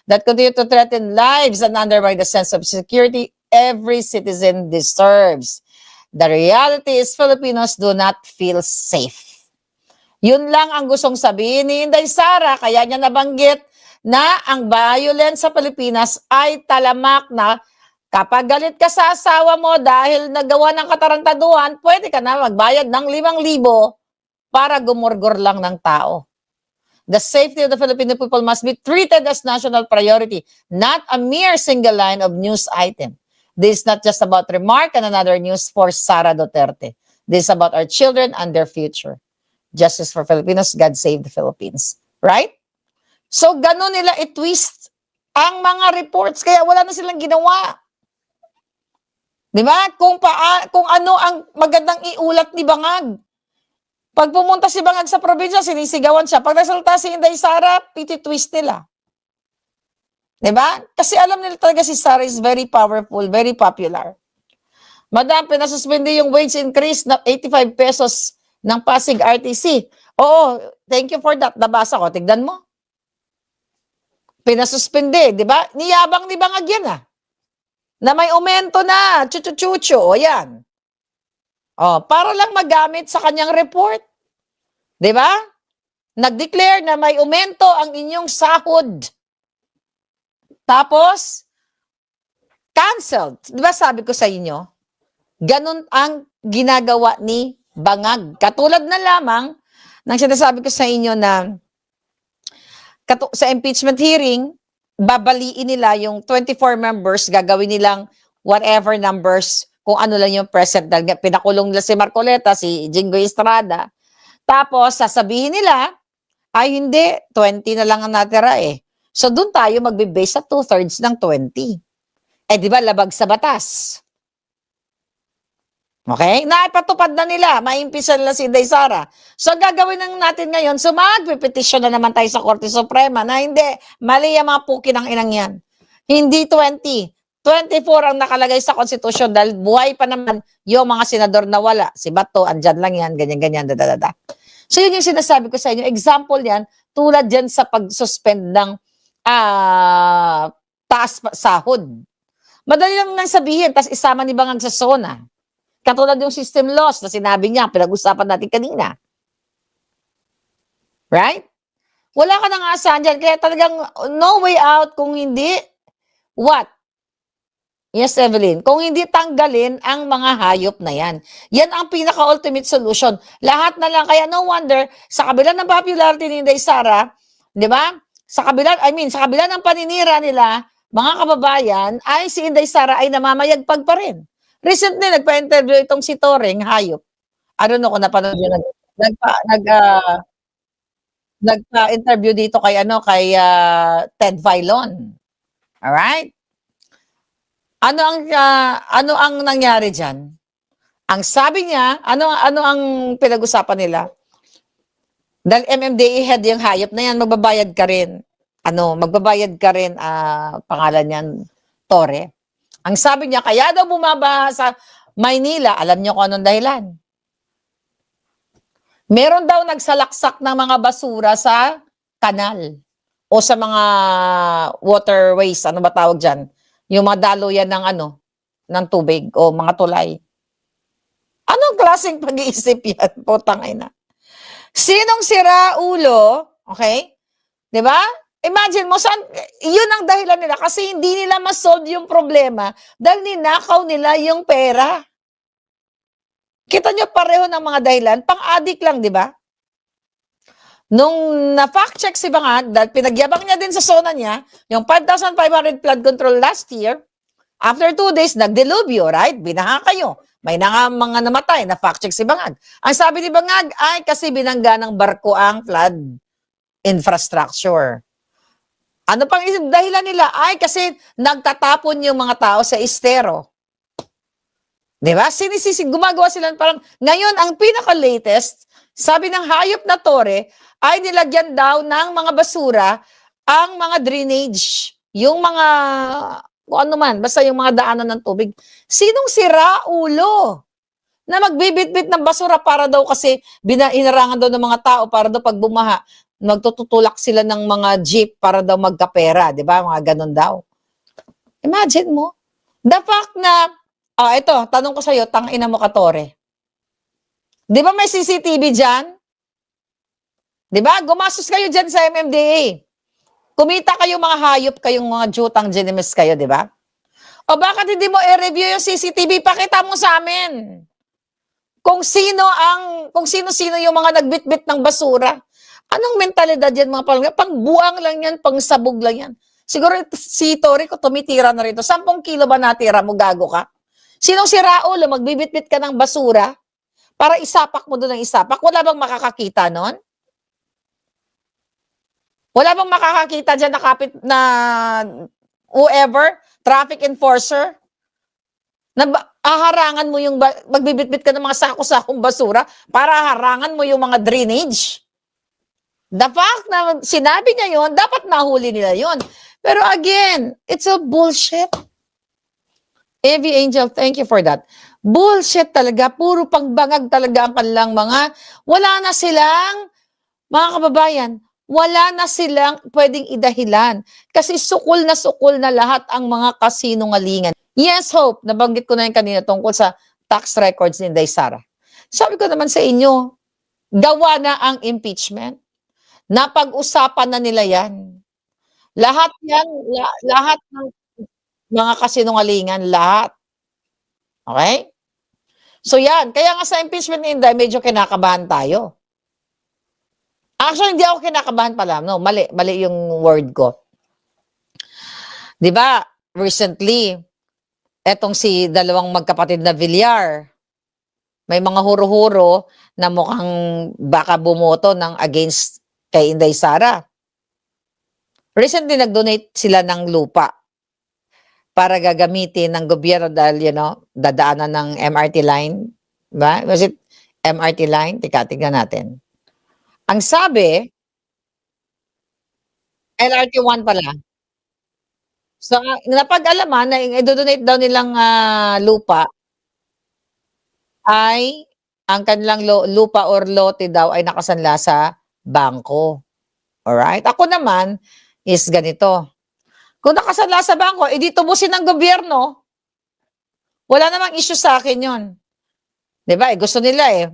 that continue to threaten lives and undermine the sense of security every citizen deserves. The reality is Filipinos do not feel safe. Yun lang ang gustong sabihin ni Inday Sara, kaya niya nabanggit na ang violence sa Pilipinas ay talamak na kapag galit ka sa asawa mo dahil nagawa ng katarantaduhan, pwede ka na magbayad ng 5,000 para gumurgor lang ng tao. The safety of the Filipino people must be treated as national priority, not a mere single line of news item. This is not just about remark and another news for Sara Duterte. This is about our children and their future. Justice for Filipinos, God save the Philippines. Right? So, ganun nila i-twist ang mga reports. Kaya wala na silang ginawa. Di ba? Kung ano ang magandang iulat ni Bangag. Pag pumunta si Bangag sa probinsya, sinisigawan siya. Pag nasalita si Inday Sara, piti-twist nila. Diba? Kasi alam nila talaga si Sara is very powerful, very popular. Madam, pinasuspende yung wage increase na 85 pesos ng Pasig RTC. Oo, thank you for that. Nabasa ko, tignan mo. Pinasuspende, di ba? Niyabang ni Bangag yan na may aumento na, chuchu-chuchu, o yan. O, para lang magamit sa kanyang report. Di ba? Nag-declare na may aumento ang inyong sahod. Tapos, canceled. Di ba sabi ko sa inyo, ganun ang ginagawa ni Bangag. Katulad na lamang ng sinasabi ko sa inyo na sa impeachment hearing, babaliin nila yung 24 members, gagawin nilang whatever numbers, kung ano lang yung present. Dahil pinakulong nila si Marcoleta, si Jinggoy Estrada. Tapos, sasabihin nila, ay hindi, 20 na lang ang natira eh. So, doon tayo magbe-base sa 2/3 ng 20. Eh, di ba, labag sa batas. Okay? Naipatupad na nila, maimpisa nila si Inday Sara. So, gagawin lang natin ngayon, so magpe-petition na naman tayo sa Korte Suprema na hindi, mali ang mga puki ng inang yan. Hindi 20. 24 ang nakalagay sa konstitusyon dahil buhay pa naman yung mga senador na wala. Si Bato, andyan lang yan, ganyan-ganyan, dadadada. So, yun yung sinasabi ko sa inyo. Example yan, tulad yan sa pag-suspend ng taas sahod. Madali lang nang sabihin, tas isama ni Bangag sa SONA. Katulad yung system loss na sinabi niya, pinag-usapan natin kanina. Right? Wala ka nang asahan dyan, kaya talagang no way out kung hindi, what? Yes, Evelyn. Kung hindi tanggalin ang mga hayop na yan. Yan ang pinaka-ultimate solution. Lahat na lang. Kaya no wonder, sa kabila ng popularity ni Inday Sara, di ba? Sa kabila ng paninira nila, mga kababayan, ay si Inday Sara ay namamayagpag pa rin. Recently, nagpa-interview itong si Toreng, hayop. I don't know kung napanood yun. Nagpa-interview dito kay Ted Filon. Alright? Ano ang nangyari diyan? Ang sabi niya, ano ang pinag-usapan nila? Dahil MMDA head yung hayop na yan, magbabayad ka rin. Magbabayad ka rin, pangalan niyan, Tore. Ang sabi niya, kaya daw bumaba sa Maynila, alam niyo kung anong dahilan. Meron daw nagsalaksak ng mga basura sa kanal o sa mga waterways, ano ba tawag diyan? Yung mga daluyan ng tubig o mga tulay. Anong klaseng pag-iisip yan? Putang ina. Sinong sira ulo, okay? 'Di ba? Imagine mo, yun ang dahilan nila kasi hindi nila ma-solve yung problema dahil ninakaw nila yung pera. Kita nyo pareho ng mga dahilan, pang-addict lang, di ba? Nung na-fact check si Bangag, dahil pinagyabang niya din sa zona niya, yung 5,500 flood control last year, after 2 days, nagdelubyo, right? Binaha kayo. May mga namatay, na-fact check si Bangag. Ang sabi ni Bangag ay kasi binangga ng barko ang flood infrastructure. Ano pang dahilan nila? Ay kasi nagtatapon yung mga tao sa estero. Diba? Gumagawa sila parang, ngayon, ang pinaka-latest, sabi ng hayop na Tore, ay nilagyan daw ng mga basura ang mga drainage. Yung mga, kung ano man, basta yung mga daanan ng tubig. Sinong sira ulo na magbibit-bit ng basura para daw kasi inarangan daw ng mga tao para daw pag bumaha, magtutulak sila ng mga jeep para daw magkapera. Diba? Mga ganun daw. Imagine mo. The fact na, ito, tanong ko sa'yo, tangina mo ka, Tore. Di ba may CCTV dyan? Di ba? Gumastos kayo dyan sa MMDA. Kumita kayo mga hayop, kayong mga jutang genimes kayo, di ba? O bakit hindi mo i-review yung CCTV? Pakita mo sa amin. Kung sino-sino yung mga nagbitbit ng basura. Anong mentalidad yan mga palangga? Pangbuang lang yan, pangsabog lang yan. Siguro si Tori ko tumitira na rito. 10 kilo ba natira mo, gago ka? Sinong si Raul, magbibitbit ka ng basura para isapak mo doon ng isapak? Wala bang makakakita nun? Wala bang makakakita dyan na kapit na whoever, traffic enforcer? Na harangan mo yung, magbibitbit ka ng mga sako-sakong basura para harangan mo yung mga drainage? The fact na sinabi niya yun, dapat nahuli nila yun. Pero again, it's a bullshit. Evie Angel, thank you for that. Bullshit talaga. Puro pagbangag talaga ang kanilang wala na silang, mga kababayan, wala na silang pwedeng idahilan. Kasi sukol na lahat ang mga kasinungalingan. Yes, Hope, nabanggit ko na yung kanina tungkol sa tax records ni Inday Sara. Sabi ko naman sa inyo, gawa na ang impeachment. Napag-usapan na nila yan. Lahat yan, lahat ng mga kasinungalingan, lahat. Okay? So yan, kaya nga sa impeachment ni Inday, medyo kinakabahan tayo. Actually, hindi ako kinakabahan pala. No, mali yung word ko. 'Di ba? Recently, etong si dalawang magkapatid na Villar, may mga huro-huro na mukhang baka bumoto ng against kay Inday Sara. Recently, nag-donate sila ng lupa para gagamitin ng gobyerno dahil, dadaanan ng MRT line. Ba? Was it MRT line? Tingnan natin. Ang sabi, LRT1 pala. So, napag-alaman na i-donate daw nilang lupa ay ang kanilang lupa or lote daw ay nakasanla sa bangko. Alright? Ako naman is ganito. Kung nakasanla sa bangko, edi tubusin ng gobyerno. Wala namang issue sa akin yun. Diba? Gusto nila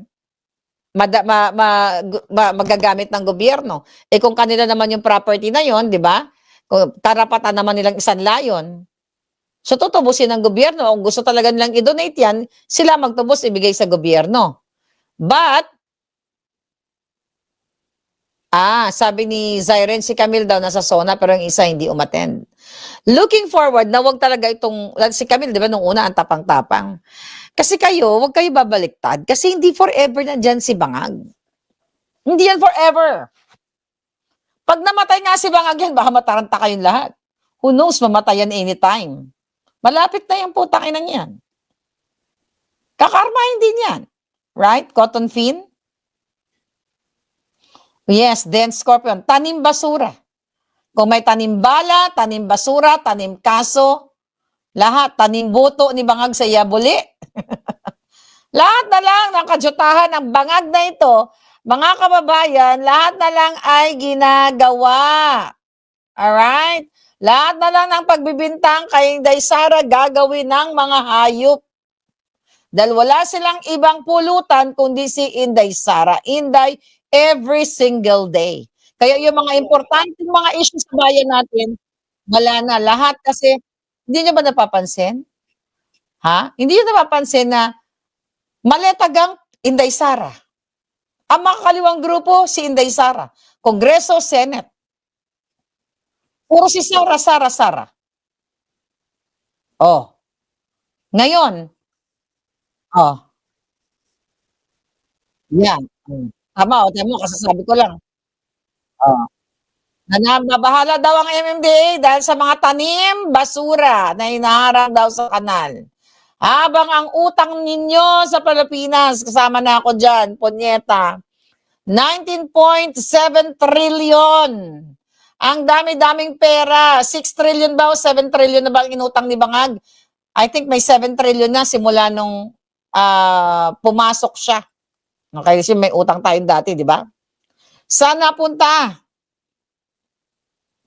magagamit ng gobyerno. Kung kanila naman yung property na yon, di ba? Kung tarapatan naman nilang isanla yun. So tutubusin ng gobyerno. Kung gusto talaga nilang i-donate yan, sila magtubos ibigay sa gobyerno. But, sabi ni Zyren, si Camille daw nasa SONA pero yung isa hindi umattend. Looking forward na wag talaga itong, si Camille, di ba, nung una ang tapang-tapang. Kasi wag kayo babaliktad. Kasi hindi forever na dyan si Bangag. Hindi yan forever. Pag namatay nga si Bangag yan, baka mataranta kayong lahat. Who knows, mamatay yan anytime. Malapit na yung putang inang yan. Kakarmahin din yan. Right? Cotton Fin? Yes, then Scorpion. Tanim basura. Kung may tanim bala, tanim basura, tanim kaso, lahat, tanim buto ni Bangag sa Yabuli. Lahat na lang ng kadyutahan ng Bangag na ito, mga kababayan, lahat na lang ay ginagawa. Alright? Lahat na lang ng pagbibintang kay Inday Sara gagawin ng mga hayop. Dahil wala silang ibang pulutan kundi si Inday Sara. Inday every single day. Kaya yung mga importanteng mga issues sa bayan natin, wala na lahat kasi hindi nyo ba napapansin? Hindi nyo napapansin na maletagang Inday Sara. Ang makakaliwang grupo, si Inday Sara. Kongreso, Senate. Puro si Sara. Oh. Ngayon, yan. Tama, kasasabi ko lang. Na nababahala daw ang MMDA dahil sa mga tanim, basura na hinaharang daw sa kanal. Habang ang utang ninyo sa Pilipinas, kasama na ako dyan, Ponyeta, 19.7 trillion. Ang dami-daming pera. 6 trillion ba o 7 trillion na ba ang inutang ni Bangag? I think may 7 trillion na simula nung pumasok siya. Okay, kasi may utang tayong dati, di ba? Saan napunta?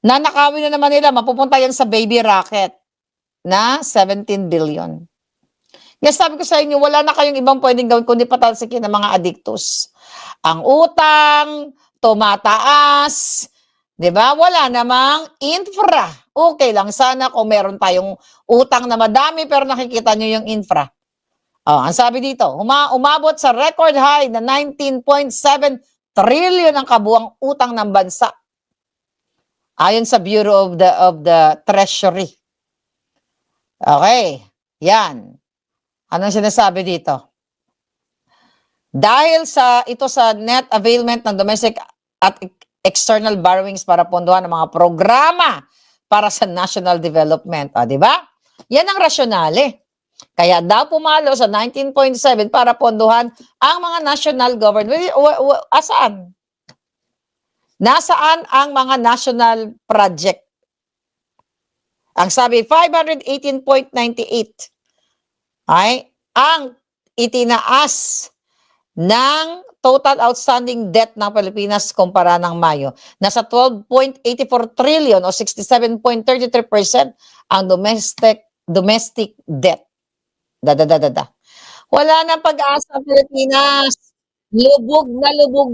Nanakawin na naman nila, mapupunta yan sa baby rocket na 17 billion. Kaya sabi ko sa inyo, wala na kayong ibang pwedeng gawin kundi patalsikin ng mga adiktos. Ang utang, tumataas, di ba? Wala namang infra. Okay lang sana kung meron tayong utang na madami pero nakikita nyo yung infra. Ang sabi dito, umabot sa record high na 19.7 trillion ang kabuang utang ng bansa. Ayon sa Bureau of the Treasury. Okay, yan. Anong sinasabi dito? Dahil ito sa net availment ng domestic at external borrowings para pondohan ng mga programa para sa national development. Di ba? Yan ang rasyonale. Kaya daw pumalo sa 19.7 para pondohan ang mga national government. Asaan? Nasaan ang mga national project? Ang sabi, 518.98 ay ang itinaas ng total outstanding debt ng Pilipinas kumpara ng Mayo. Nasa 12.84 trillion o 67.33% ang domestic debt. Wala nang pag-asa ang Pilipinas. Lubog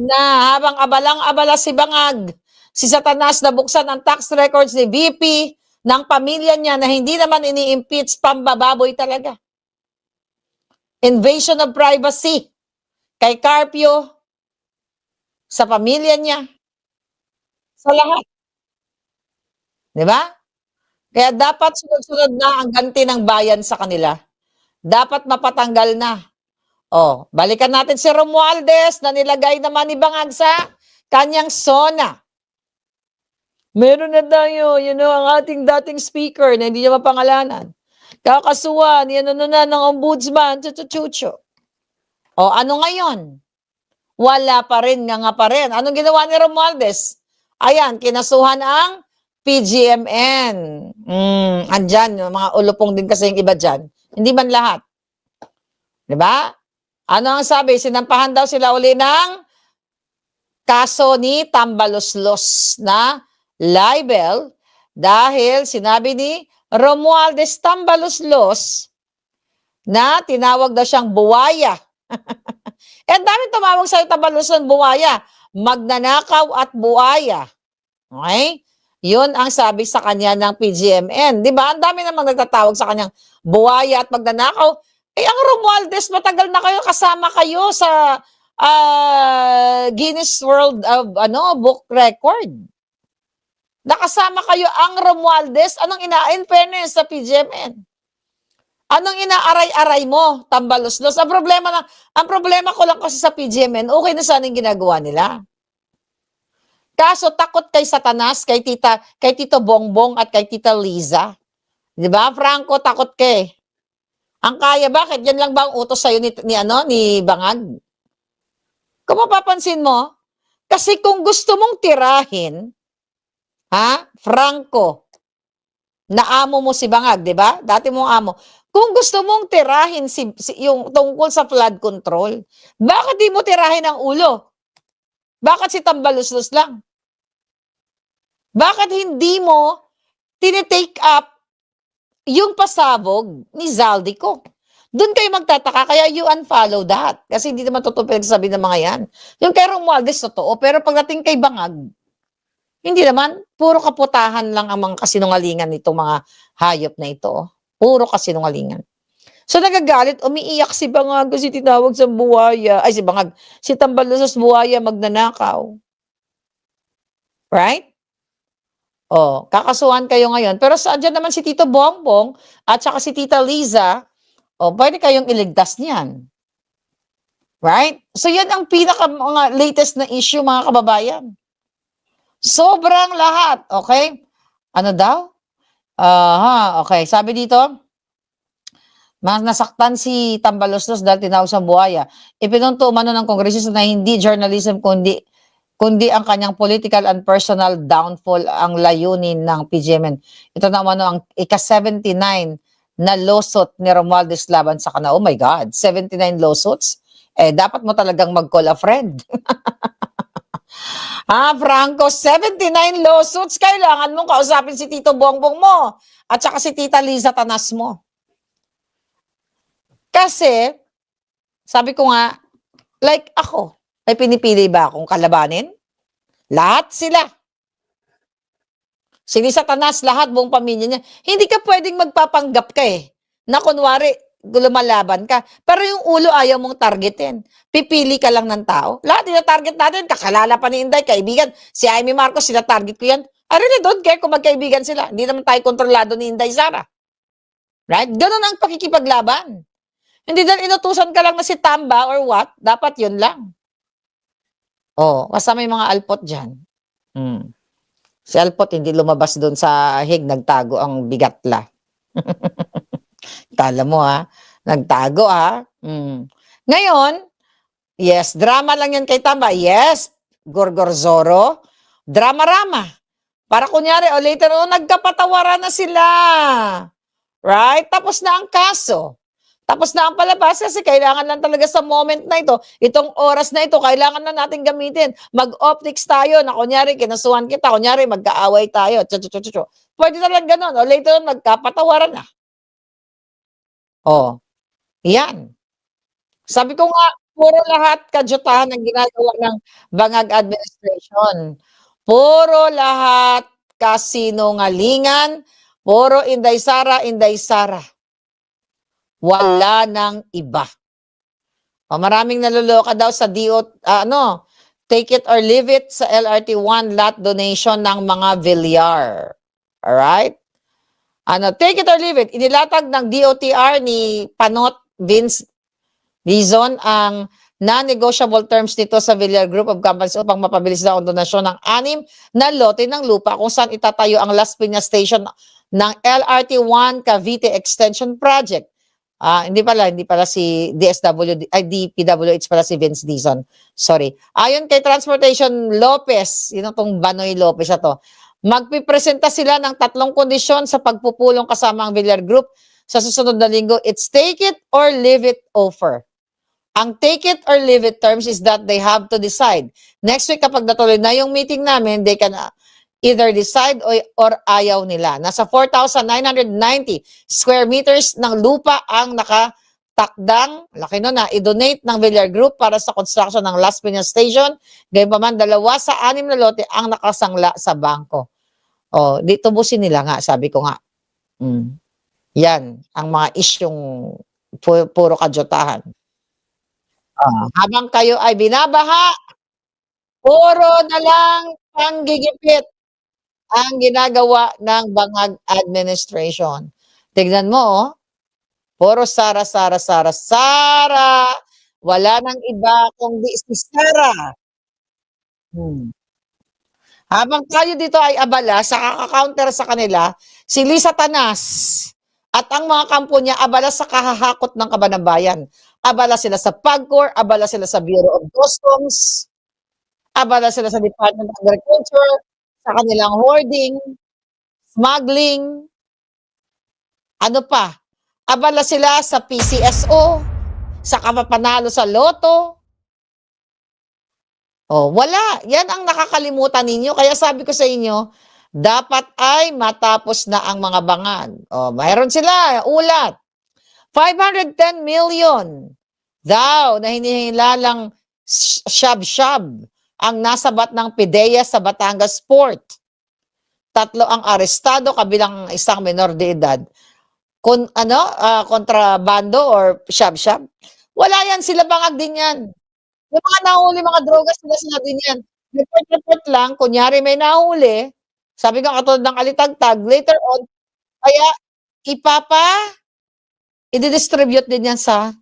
na habang abalang-abala si Bangag. Si Satanas na buksan ang tax records ni VP ng pamilya niya na hindi naman ini-impeach, pambababoy talaga. Invasion of privacy kay Carpio, sa pamilya niya, sa lahat. Di ba? Kaya dapat sunod-sunod na ang ganti ng bayan sa kanila. Dapat mapatanggal na. Balikan natin si Romualdez na nilagay naman ni Bangag sa kanyang SONA. Meron na tayo, ang ating dating speaker na hindi niya mapangalanan. Kakasuhan, na ng ombudsman, chuchuchucho. Ano ngayon? Wala pa rin, nga pa rin. Anong ginawa ni Romualdez? Ayan, kinasuhan ang PGMN. Andyan, mga ulupong din kasi yung iba dyan. Hindi man lahat. Diba? Ano ang sabi? Sinampahan daw sila uli ng kaso ni Tambaloslos na libel dahil sinabi ni Romualdez Tambaloslos na tinawag daw siyang buwaya. Ang daming tumawag sa Tambaloslos ng buwaya. Magnanakaw at buwaya. Okay? Yun ang sabi sa kanya ng PGMN. Di ba? Ang dami namang nagtatawag sa kanyang buwaya at magnanakaw. Eh, ang Romualdez, matagal na kayo, kasama kayo sa Guinness World of Book Record. Nakasama kayo ang Romualdez. Anong in fairness sa PGMN? Anong inaaray-aray mo, tambalos-los? Ang problema ko lang kasi sa PGMN, okay na sana yung ginagawa nila. Kaso takot kay Satanas, kay Tito Bongbong at kay Tita Liza. 'Di ba? Franco, takot kay. Ang kaya, bakit? Yan lang ba ang utos sa'yo ni Bangag? Kung mapapansin mo, kasi kung gusto mong tirahin, Franco, na amo mo si Bangag, 'di ba? Dati mong amo. Kung gusto mong tirahin yung tungkol sa flood control, bakit di mo tirahin ang ulo? Bakit si Tambaluslos lang? Bakit hindi mo tinitake up yung pasabog ni Zaldico? Doon kayo magtataka, kaya you unfollow that. Kasi hindi naman totoo pinagsasabi ng mga yan. Yung kay Romualdez, totoo. Pero pagdating kay Bangag, hindi naman. Puro kaputahan lang ang mga kasinungalingan nitong mga hayop na ito. Puro kasinungalingan. So nagagalit, umiiyak si Bangag kasi tinawag sa buwaya. Ay, si Tambaluslos buwaya magnanakaw. Right? Kakasuhan kayo ngayon. Pero dyan naman si Tito Bongbong at saka si Tita Liza, pwede kayong iligtas niyan. Right? So yan ang mga latest na issue, mga kababayan. Sobrang lahat. Okay? Ano daw? Okay. Sabi dito, nasaktan si Tambaluslos dahil tinawag sa buhaya. Ipinunto umano ng kongresista na hindi journalism kundi ang kanyang political and personal downfall ang layunin ng PGMN. Ito na umano ang ika-79 na lawsuit ni Romualdez laban sa kanila. Oh my God, 79 lawsuits? Dapat mo talagang mag-call a friend. Franco, 79 lawsuits, kailangan mong kausapin si Tito Bongbong mo at saka si Tita Liza Tanas mo. Kasi, sabi ko nga, like ako, ay pinipili ba akong kalabanin? Lahat sila. Si Liza Tanas, lahat, buong pamilya niya. Hindi ka pwedeng magpapanggap ka na kunwari, lumalaban ka. Pero yung ulo ayaw mong targetin. Pipili ka lang ng tao. Lahat ina-target natin, kakalala pa ni Inday, kaibigan. Si Amy Marcos, sila-target ko yan. I really don't care kung magkaibigan sila. Hindi naman tayo kontrolado ni Inday Sara. Right? Ganun ang pakikipaglaban. Hindi dahil inutusan ka lang na si Tamba or what, dapat yun lang. Kasama yung mga alpot dyan. Si alpot hindi lumabas doon sa hig, nagtago ang bigatla. Kala mo nagtago Ngayon, yes, drama lang yan kay Tamba. Yes, Gorgorzoro, drama-rama. Para kunyari, later on, nagkapatawaran na sila. Right? Tapos na ang kaso. Tapos na ang palabas kasi kailangan lang talaga sa moment na ito, itong oras na ito, kailangan na natin gamitin. Mag-optics tayo na kunyari, kinasuhan kita, kunyari, magkaaway tayo. Pwede na lang ganun. Later on, magkapatawaran na. Yan. Sabi ko nga, puro lahat kadyutahan ang ginagawa ng Bangag administration. Puro lahat kasinungalingan, puro Inday Sara, Inday Sara. Wala nang iba. Maraming naluloka daw sa take it or leave it sa LRT1 lot donation ng mga Villar. Alright? Take it or leave it. Inilatag ng DOTR ni Panot Vince Dizon ang non-negotiable terms nito sa Villar Group of Companies upang mapabilis daw ang donasyon ng 6 na lote ng lupa kung saan itatayo ang Las Piñas Station ng LRT1 Cavite Extension Project. Hindi pala si DPWH pala si Vince Dizon. Sorry. Ayon kay Transportation Lopez, yun itong Banoy Lopez magpipresenta sila ng 3 kondisyon sa pagpupulong kasama ang Villar Group sa susunod na linggo. It's take it or leave it offer. Ang take it or leave it terms is that they have to decide. Next week kapag natuloy na yung meeting namin, they can either decide or ayaw nila. Nasa 4,990 square meters ng lupa ang nakatakdang, laki nun i-donate ng Villar Group para sa construction ng Las Piñas Station. Gayunpaman, 2 sa 6 na lote ang nakasangla sa bangko. Oh, di tubusin nila nga, sabi ko nga. Mm. Yan, ang mga isyung puro kajotahan. Habang kayo ay binabaha, puro na lang panggigipit ang ginagawa ng bangag administration. Tignan mo, oh, puro Sara, Sara, Sara, Sara. Wala nang iba kundi si Sara. Hmm. Habang tayo dito ay abala sa kaka-counter sa kanila, si Lisa Tanas at ang mga kampo niya abala sa kahahakot ng kaban ng bayan. Abala sila sa PAGCOR, abala sila sa Bureau of Customs, abala sila sa Department of Agriculture, sa kanilang hoarding, smuggling, ano pa, abala sila sa PCSO, sa kapapanalo sa loto. Oh, wala. Yan ang nakakalimutan ninyo. Kaya sabi ko sa inyo, dapat ay matapos na ang mga bangag. Oh, mayroon sila, ulat. 510 million daw na hinihilalang shab-shab ang nasabat ng PIDEA sa Batangas Port. 3 ang arestado kabilang isang menor de edad. Kontrabando or shab-shab. Wala yan, sila bangag din yan. Yung mga nahuli, mga droga, sila din yan. Report-report lang, kunyari may nahuli, sabi nga katulad ng alitagtag, later on, kaya i-distribute din yan sa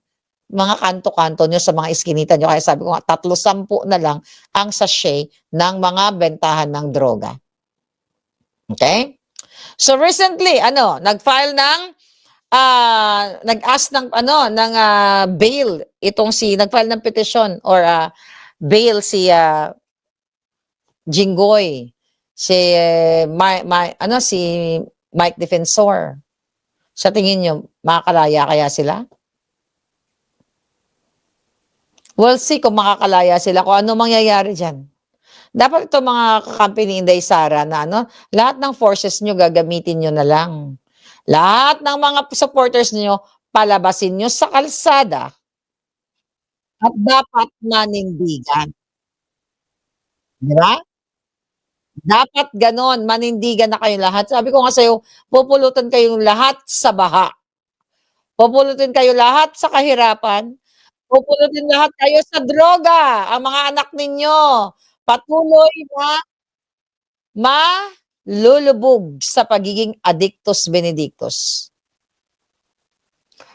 mga kanto-kanto nyo, sa mga iskinita nyo. Kaya sabi ko nga, 3-10 na lang ang sachet ng mga bentahan ng droga. Okay? So recently, nag-file ng nag-ask ng bail itong nag-file ng petition or bail si Jinggoy, si si Mike Defensor. Sa tingin niyo makakalaya kaya sila? We'll see kung makakalaya sila, kung ano mangyayari diyan. Dapat itong mga kakampi ni Inday Sara na lahat ng forces nyo gagamitin nyo na lang. Lahat ng mga supporters niyo, palabasin niyo sa kalsada at dapat manindigan. Di ba? Dapat ganon, manindigan na kayo lahat. Sabi ko nga sa'yo, pupulutan kayong lahat sa baha. Pupulutin kayo lahat sa kahirapan. Pupulutin lahat kayo sa droga. Ang mga anak ninyo, patuloy na malulubog sa pagiging addictus benedictus.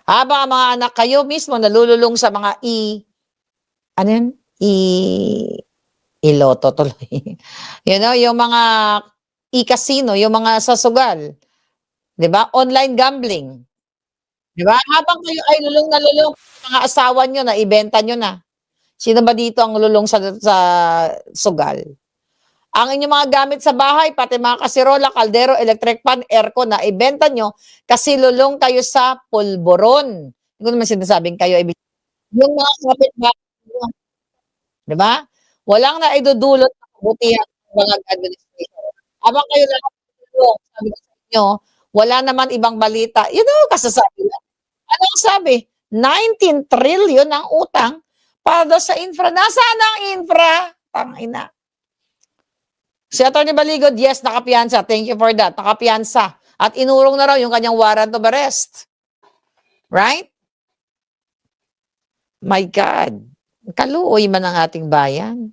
Habang ang mga anak kayo mismo nalululong sa mga iloto tuloy. Yung mga casino, yung mga sasugal. 'Di ba? Online gambling. 'Di ba? Habang kayo ay lulong na lulong, mga asawa nyo na ibenta nyo na. Sino ba dito ang lulong sa sugal? Ang inyong mga gamit sa bahay, pati mga kasirola, kaldero, electric pan, aircon na ibenta nyo kasi lulong kayo sa pulburon. Hindi ko naman sinasabing kayo. Yung mga kapitbahay, di ba? Walang naidudulot na kabutihan ng mga administration. Habang kayo lahat lulong, sabi ko sa inyo, wala naman ibang balita. Kasasabi lang. Anong sabi? 19 trillion ang utang para daw sa infra. Nasaan ang infra? Tangina. Si Atty. Baligod, yes, nakapiyansa. Thank you for that. Nakapiyansa. At inurong na raw yung kanyang warrant of arrest. Right? My God. Kaluoy man ang ating bayan.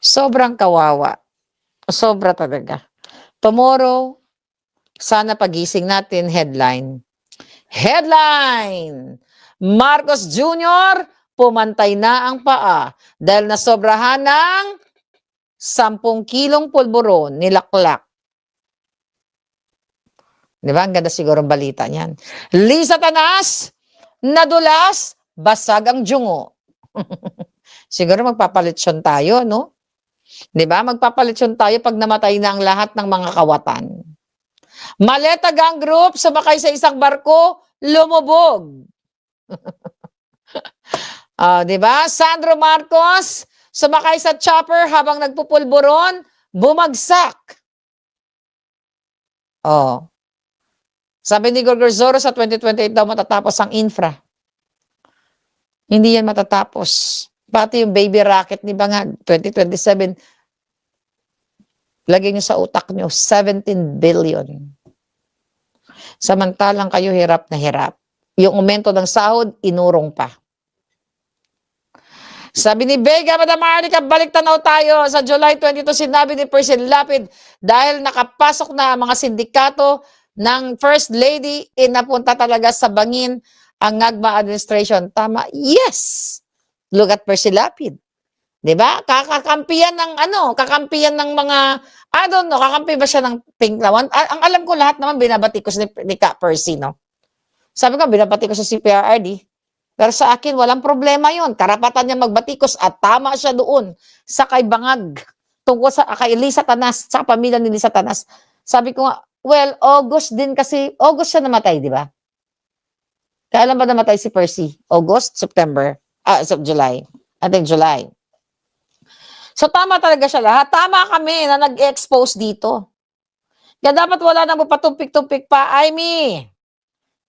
Sobrang kawawa. Sobra talaga. Tomorrow, sana pagising natin, headline. Headline! Marcos Jr. pumantay na ang paa dahil nasobrahan ng 10 kilong pulburon nilaklak. Di ba? Ang ganda siguro ang balita niyan. Lisa Tanas, nadulas, basag ang jungo. Siguro magpapalitsyon tayo, no? Di ba? Magpapalitsyon tayo pag namatay na ang lahat ng mga kawatan. Maleta Gang Group, sumakay sa isang barko, lumubog. Di ba? Sandro Marcos, sumakay sa chopper habang nagpupulburon, bumagsak. Sabi ni Gorgorzoro sa 2028 daw matatapos ang infra. Hindi yan matatapos. Pati yung baby rocket ni Bangag, 2027. Lagyan nyo sa utak nyo, 17 billion. Samantalang kayo hirap na hirap. Yung aumento ng sahod, inurong pa. Sabi ni Vega, Madam Arnica, balik tanaw tayo. Sa July 22, sinabi ni President Lapid, dahil nakapasok na ang mga sindikato ng First Lady, napunta talaga sa bangin ang NGMA administration. Tama? Yes! Look at President Lapid. Diba? Kakampiyan ng mga, I don't know, kakampi ba siya ng Pink Lawan? Ang alam ko lahat naman, binabati ko ni Ka Percy, no? Sabi ko, binabati ko sa CPRRD. Pero sa akin, walang problema yon. Karapatan niya magbatikos at tama siya doon sa kay Bangag tungkol sa kay Lisa Tanas, sa pamilya ni Lisa Tanas. Sabi ko nga, well, August din kasi, August siya namatay, di ba? Kailan ba namatay si Percy? August, September, July. I think July. So tama talaga siya lahat. Tama kami na nag-expose dito. Kaya dapat wala nang patumpik-tumpik pa.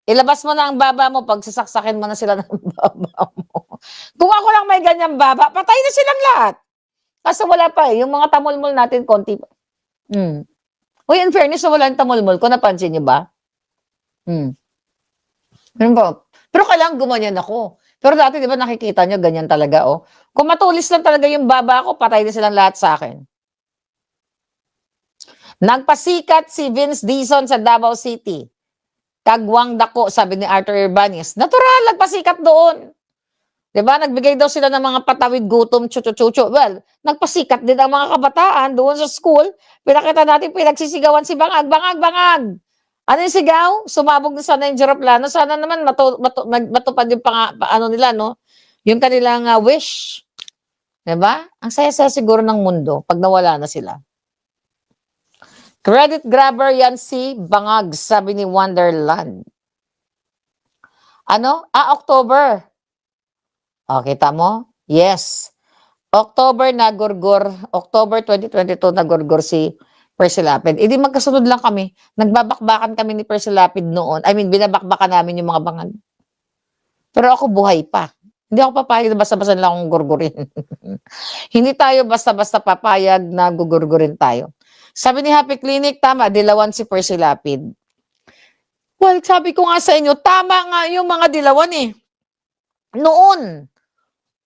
Ilabas mo na ang baba mo pag sasaksakin mo na sila ng baba mo. Kung ako lang may ganyang baba, patay na silang lahat. Kasi wala pa eh. Yung mga tamulmol natin, konti pa. Uy, in fairness, wala yung tamulmol ko. Napansin niyo ba? Ano ba? Pero kailangan gumanyan ako. Pero dati, di ba nakikita niyo, ganyan talaga, oh. Kung matulis lang talaga yung baba ko, patay na silang lahat sa akin. Nagpasikat si Vince Dizon sa Davao City. Kagwang dako, sabi ni Arthur Urbanis. Natural, nagpasikat doon. Diba? Nagbigay daw sila ng mga patawid gutom, chuchu-chuchu. Well, nagpasikat din ang mga kabataan doon sa school. Pinakita natin, pinagsisigawan si Bangag, Bangag, Bangag. Ano yung sigaw? Sumabog na sana yung Jeroplano. Sana naman matupad yung nila, no? Yung kanilang wish. Diba? Ang saya-saya siguro ng mundo pag nawala na sila. Credit grabber yan si Bangag, sabi ni Wonderland. Ano? October. O, kita mo? Yes. October nagurgur. October 2022 nagurgur si Percy Lapid. Hindi magkasunod lang kami. Nagbabakbakan kami ni Percy Lapid noon. I mean, binabakbakan namin yung mga Bangag. Pero ako buhay pa. Hindi ako papayag na basta-basta lang akong gurgurin. Hindi tayo basta-basta papayag na gugurgurin tayo. Sabi ni Happy Clinic, tama, dilawan si Percy Lapid. Well, sabi ko nga sa inyo, tama nga yung mga dilawan eh. Noon,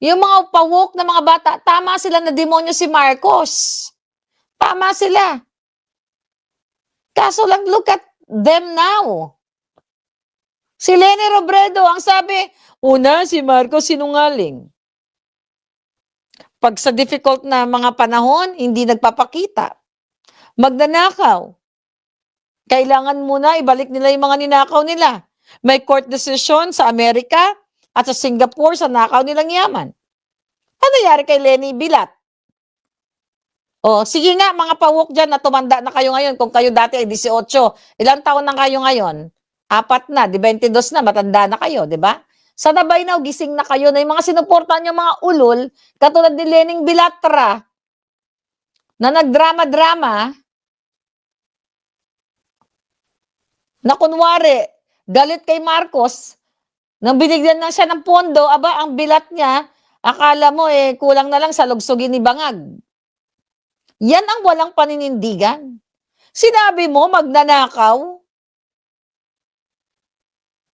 yung mga pawok na mga bata, tama sila na demonyo si Marcos. Tama sila. Kaso lang, look at them now. Si Leni Robredo, ang sabi, una, si Marcos sinungaling. Pag sa difficult na mga panahon, hindi nagpapakita. Magnanakaw. Kailangan muna ibalik nila yung mga ninakaw nila. May court decision sa Amerika at sa Singapore sa nakaw nilang yaman. Ano nangyari kay Lenny Bilat? O, sige nga mga pawok dyan na tumanda na kayo ngayon. Kung kayo dati ay 18, ilang taon na kayo ngayon? 4 na, di 22 na, matanda na kayo, di ba? Sa Dabay gising na kayo na yung mga sinuportan yung mga ulol, katulad ni Lening Bilatra, na nagdrama-drama, na kunwari, galit kay Marcos, nang binigyan na siya ng pondo, aba, ang bilat niya, akala mo kulang na lang sa lugsugin ni Bangag. Yan ang walang paninindigan. Sinabi mo, magnanakaw?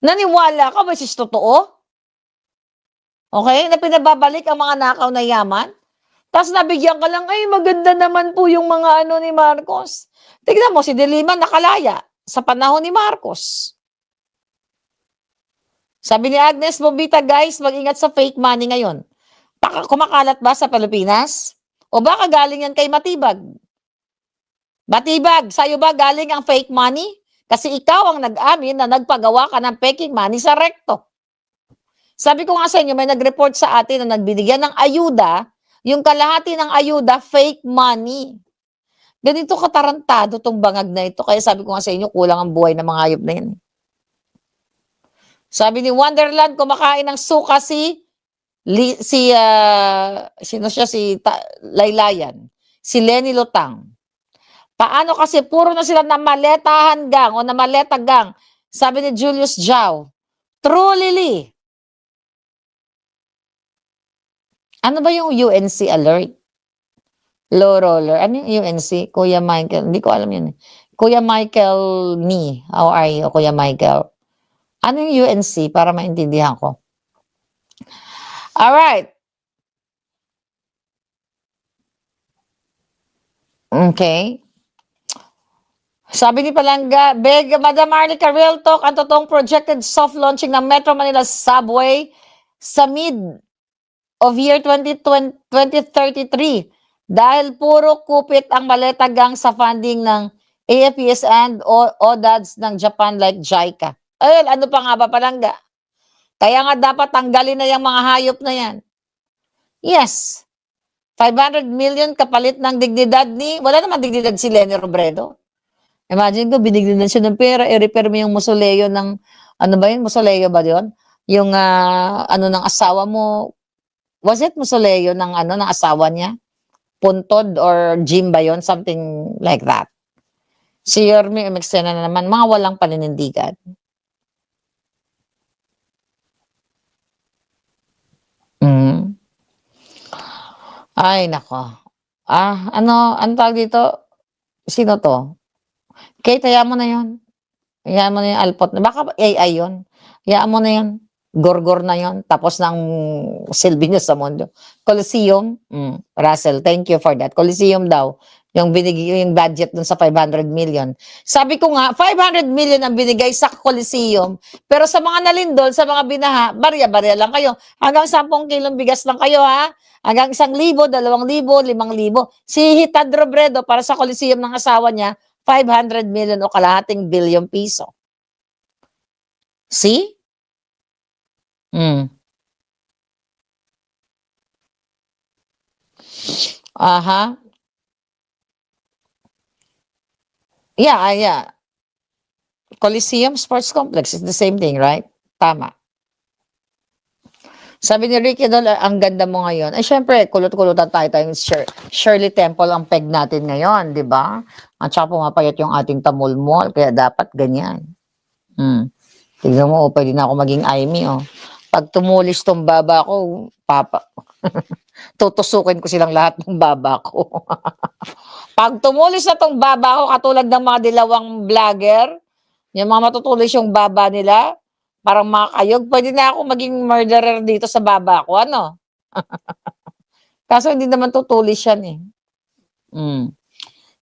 Naniwala ka, which is totoo? Okay? Na pinababalik ang mga nakaw na yaman? Tapos nabigyan ka lang, ay maganda naman po yung mga ni Marcos. Tignan mo, si De Lima nakalaya sa panahon ni Marcos. Sabi ni Agnes Bombita, guys, mag-ingat sa fake money ngayon. Kumakalat ba sa Pilipinas? O baka galing yan kay Matibag? Matibag, sa'yo ba galing ang fake money? Kasi ikaw ang nag-amin na nagpagawa ka ng faking money sa Recto. Sabi ko nga sa inyo, may nag-report sa atin na nagbinigyan ng ayuda, yung kalahati ng ayuda, fake money. Ganito katarantado tong Bangag na ito. Kaya sabi ko nga sa inyo, kulang ang buhay ng mga hayop na yan. Sabi ni Wonderland, kumakain ng suka Laylayan. Si Lenny Lutang. Paano kasi puro na sila na maletahan gang o na maleta gang. Sabi ni Julius Jao. Truly. Ano ba yung UNC alert? Low roller. Ano yung UNC? Kuya Michael. Hindi ko alam yun. Kuya Michael ni. How are you, Kuya Michael? Ano yung UNC para maintindihan ko? Alright. Okay. Sabi ni Palangga, Beg, Madam Marlica, real talk, ang totoong projected soft launching ng Metro Manila Subway sa mid of year 2033 dahil puro kupit ang maleta gang sa funding ng AFPS and ODADS ng Japan like JICA. Ayun, ano pa nga ba Palangga? Kaya nga dapat tanggalin na yung mga hayop na yan. Yes. 500 million kapalit ng dignidad ni, wala naman dignidad si Leni Robredo. Imagine ko, binigyan siya ng pera, i-repair mo yung mausoleo ng, ano ba yun, mausoleo ba yun? Yung, ano ng asawa mo, was it mausoleo ng, ano, ng asawa niya? Puntod or gym ba yun? Something like that. Si Yorme Umexena na naman, mga walang paninindigan. Ay, nako. Ano tawag dito? Sino to? Kate, hayaan mo na yun. Hayaan mo na yung alpot. Baka AI yun. Hayaan mo na yun. Gorgor na yun. Tapos ng silbi niya sa mundo. Coliseum. Russell, thank you for that. Coliseum daw. Yung binigay yung budget dun sa 500 million. Sabi ko nga, 500 million ang binigay sa Coliseum. Pero sa mga nalindol, sa mga binaha, barya-barya lang kayo. Hanggang 10 kilong bigas lang kayo, ha? Hanggang 1,000, 2,000, 5,000. Si Hitad Robredo para sa Coliseum ng asawa niya, 500 million o kalahating billion piso. See? Aha. Yeah. Coliseum Sports Complex is the same thing, right? Tama. Sabi ni Ricky Dol, ang ganda mo ngayon. Ay, syempre, kulot-kulutan tayo tayong Shirley Temple ang peg natin ngayon, di ba? At saka pumapayat yung ating tamulmol, kaya dapat ganyan. Tignan mo, pwede na ako maging Aimee, oh. Pag tumulis tong baba ko, tutusukin ko silang lahat ng baba ko. Pag tumulis na tong baba ko, katulad ng mga dilawang vlogger, yung mga matutulis yung baba nila, parang mga kayog, pwede na ako maging murderer dito sa baba ko, ano? Kaso hindi naman tutulis yan eh.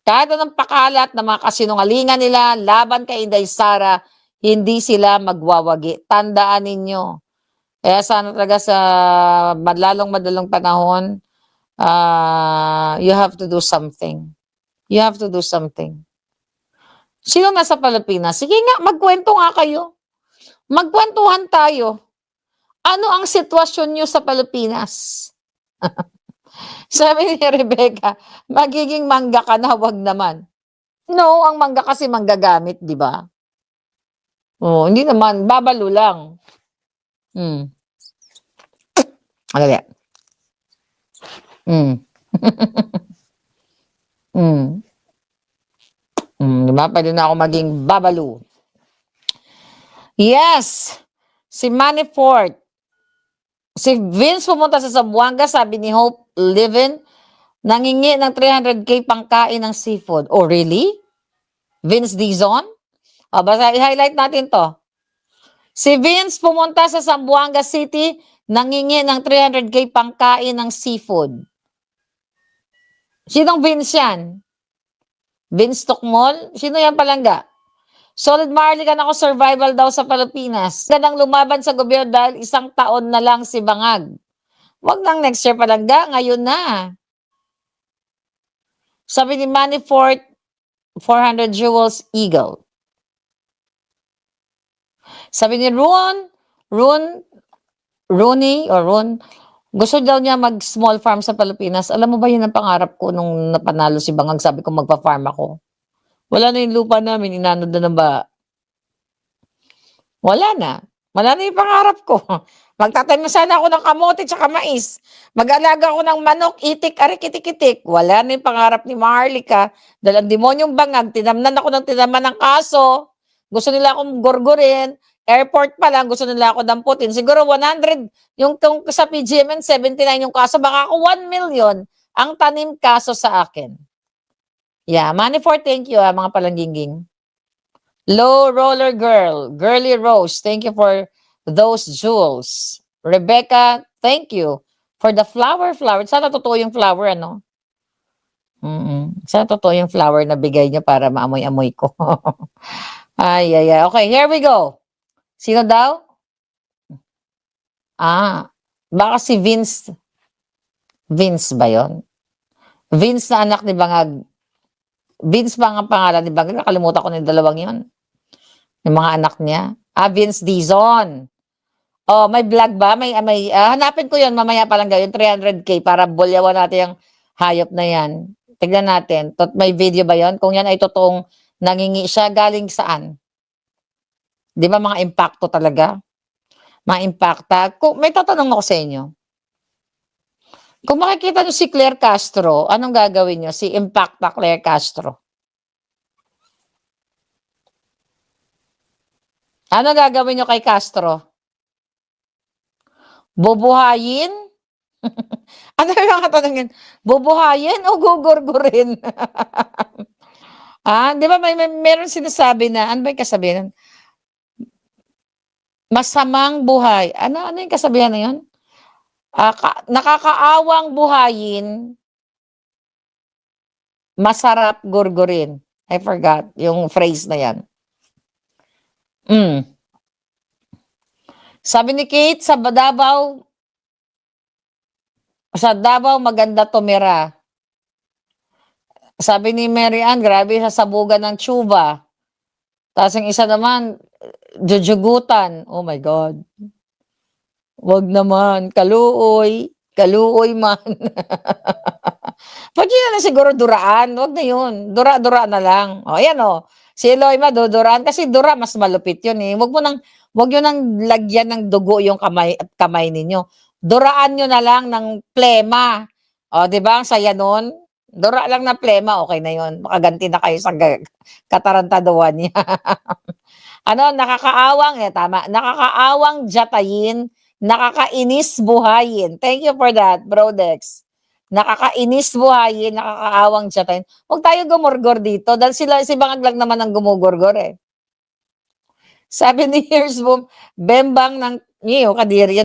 Kahit anong pakalat na mga kasinungalingan nila, laban kay Inday Sara, hindi sila magwawagi. Tandaan ninyo. Kaya sana talaga sa madalang panahon, you have to do something. You have to do something. Sino nasa Pilipinas? Sige nga, magkwento nga kayo. Magkwentuhan tayo. Ano ang sitwasyon nyo sa Pilipinas? Sabi ni Rebecca, magiging mangga ka na, wag naman. No, ang mangga kasi manggagamit, di ba? Oh, hindi naman, babalo lang. Ano yan? Diba? Pwede na ako maging babalo. Yes! Si Manny Fort. Si Vince pumunta sa Zamboanga, sabi ni Hope Livin, nangingi ng 300K pangkain ng seafood. Oh, really? Vince Dizon? O, basta i-highlight natin to. Si Vince pumunta sa Zamboanga City, nangingi ng 300K pangkain ng seafood. Sinong Vince yan? Vince Tokmol? Sino yan Palangga? Solid Marlican ako, survival daw sa Pilipinas. Ganang lumaban sa gobyerno dahil 1 taon na lang si Bangag. Wag nang next year Palangga, ngayon na. Sabi ni Manny Fort, 400 jewels eagle. Sabi ni Ron, gusto daw niya mag-small farm sa Pilipinas. Alam mo ba yun ang pangarap ko nung napanalo si Bangag? Sabi ko magpa-farm ako. Wala na yung lupa namin, inanod na ba? Wala na. Wala na yung pangarap ko. Magtatanim sana ako ng kamote tsaka mais. Mag-alaga ako ng manok, itik, arik-itik-itik. Wala na yung pangarap ni Marlica. Dahil ang demonyong Bangag, tinamnan ako ng tinaman ng kaso. Gusto nila akong gorgorin. Airport pa lang, gusto nila ako damputin. Siguro 100, yung sa PGMN, 79 yung kaso. Baka ako 1 million ang tanim kaso sa akin. Yeah, money for thank you mga palangginging. Low Roller Girl, Girly Rose, thank you for those jewels. Rebecca, thank you for the flower. Sana totoo yung flower, ano? Sana totoo yung flower na bigay niyo para maamoy-amoy ko. Ay. Okay, here we go. Sino daw? Baka si Vince. Vince ba yon? Vince na anak ni Bangag. Vince ba ang pangalan ni Bangag? Nakalimutan ko na yung dalawang yon. Yung mga anak niya. Vince Dizon. Oh, may vlog ba? Hanapin ko yon mamaya pa lang gawin 300K para bulyawan natin yung hayop na yan. Tignan natin. May video ba yon? Kung yan ay totoong nangingi siya, galing saan? Di ba mga impacto talaga? Mga impacta. May tatanong ako sa inyo. Kung makikita nyo si Claire Castro, anong gagawin nyo? Si Impacta Claire Castro. Ano gagawin nyo kay Castro? Bubuhayin? Ano yung mga tanongin? Bubuhayin o gugurgurin? Di ba meron sinasabi na, ano ba yung kasabihan? Masamang buhay. Ano yung kasabihan na yun? Nakakaawang buhayin, masarap gurgurin. I forgot yung phrase na yan. Sabi ni Kate, sa Davao maganda tumira. Sabi ni Mary Ann, grabe sa sabugan ng tsuba. Tapos yung isa naman, jujugutan. Oh my God. Wag naman, kaluoy man. Pwede na siguro duraan, wag na yun. Dura na lang. O, ayan o. Si Eloy duraan kasi dura mas malupit yun eh. Wag nyo nang lagyan ng dugo yung kamay ninyo. Duraan nyo na lang ng plema. O, di ba? Ang saya nun. Dura lang na plema, okay na yun. Makaganti na kayo sa katarantaduan niya. Nakakaawang, tama. Nakakaawang jatayin, nakakainis buhayin. Thank you for that, Brodex. Nakakainis buhayin, nakakaawang jatayin. Huwag tayo gumurgor dito dahil si Bangag lang naman ang gumugurgor eh. Sabi ni Here's Boom, bembang ng kadiri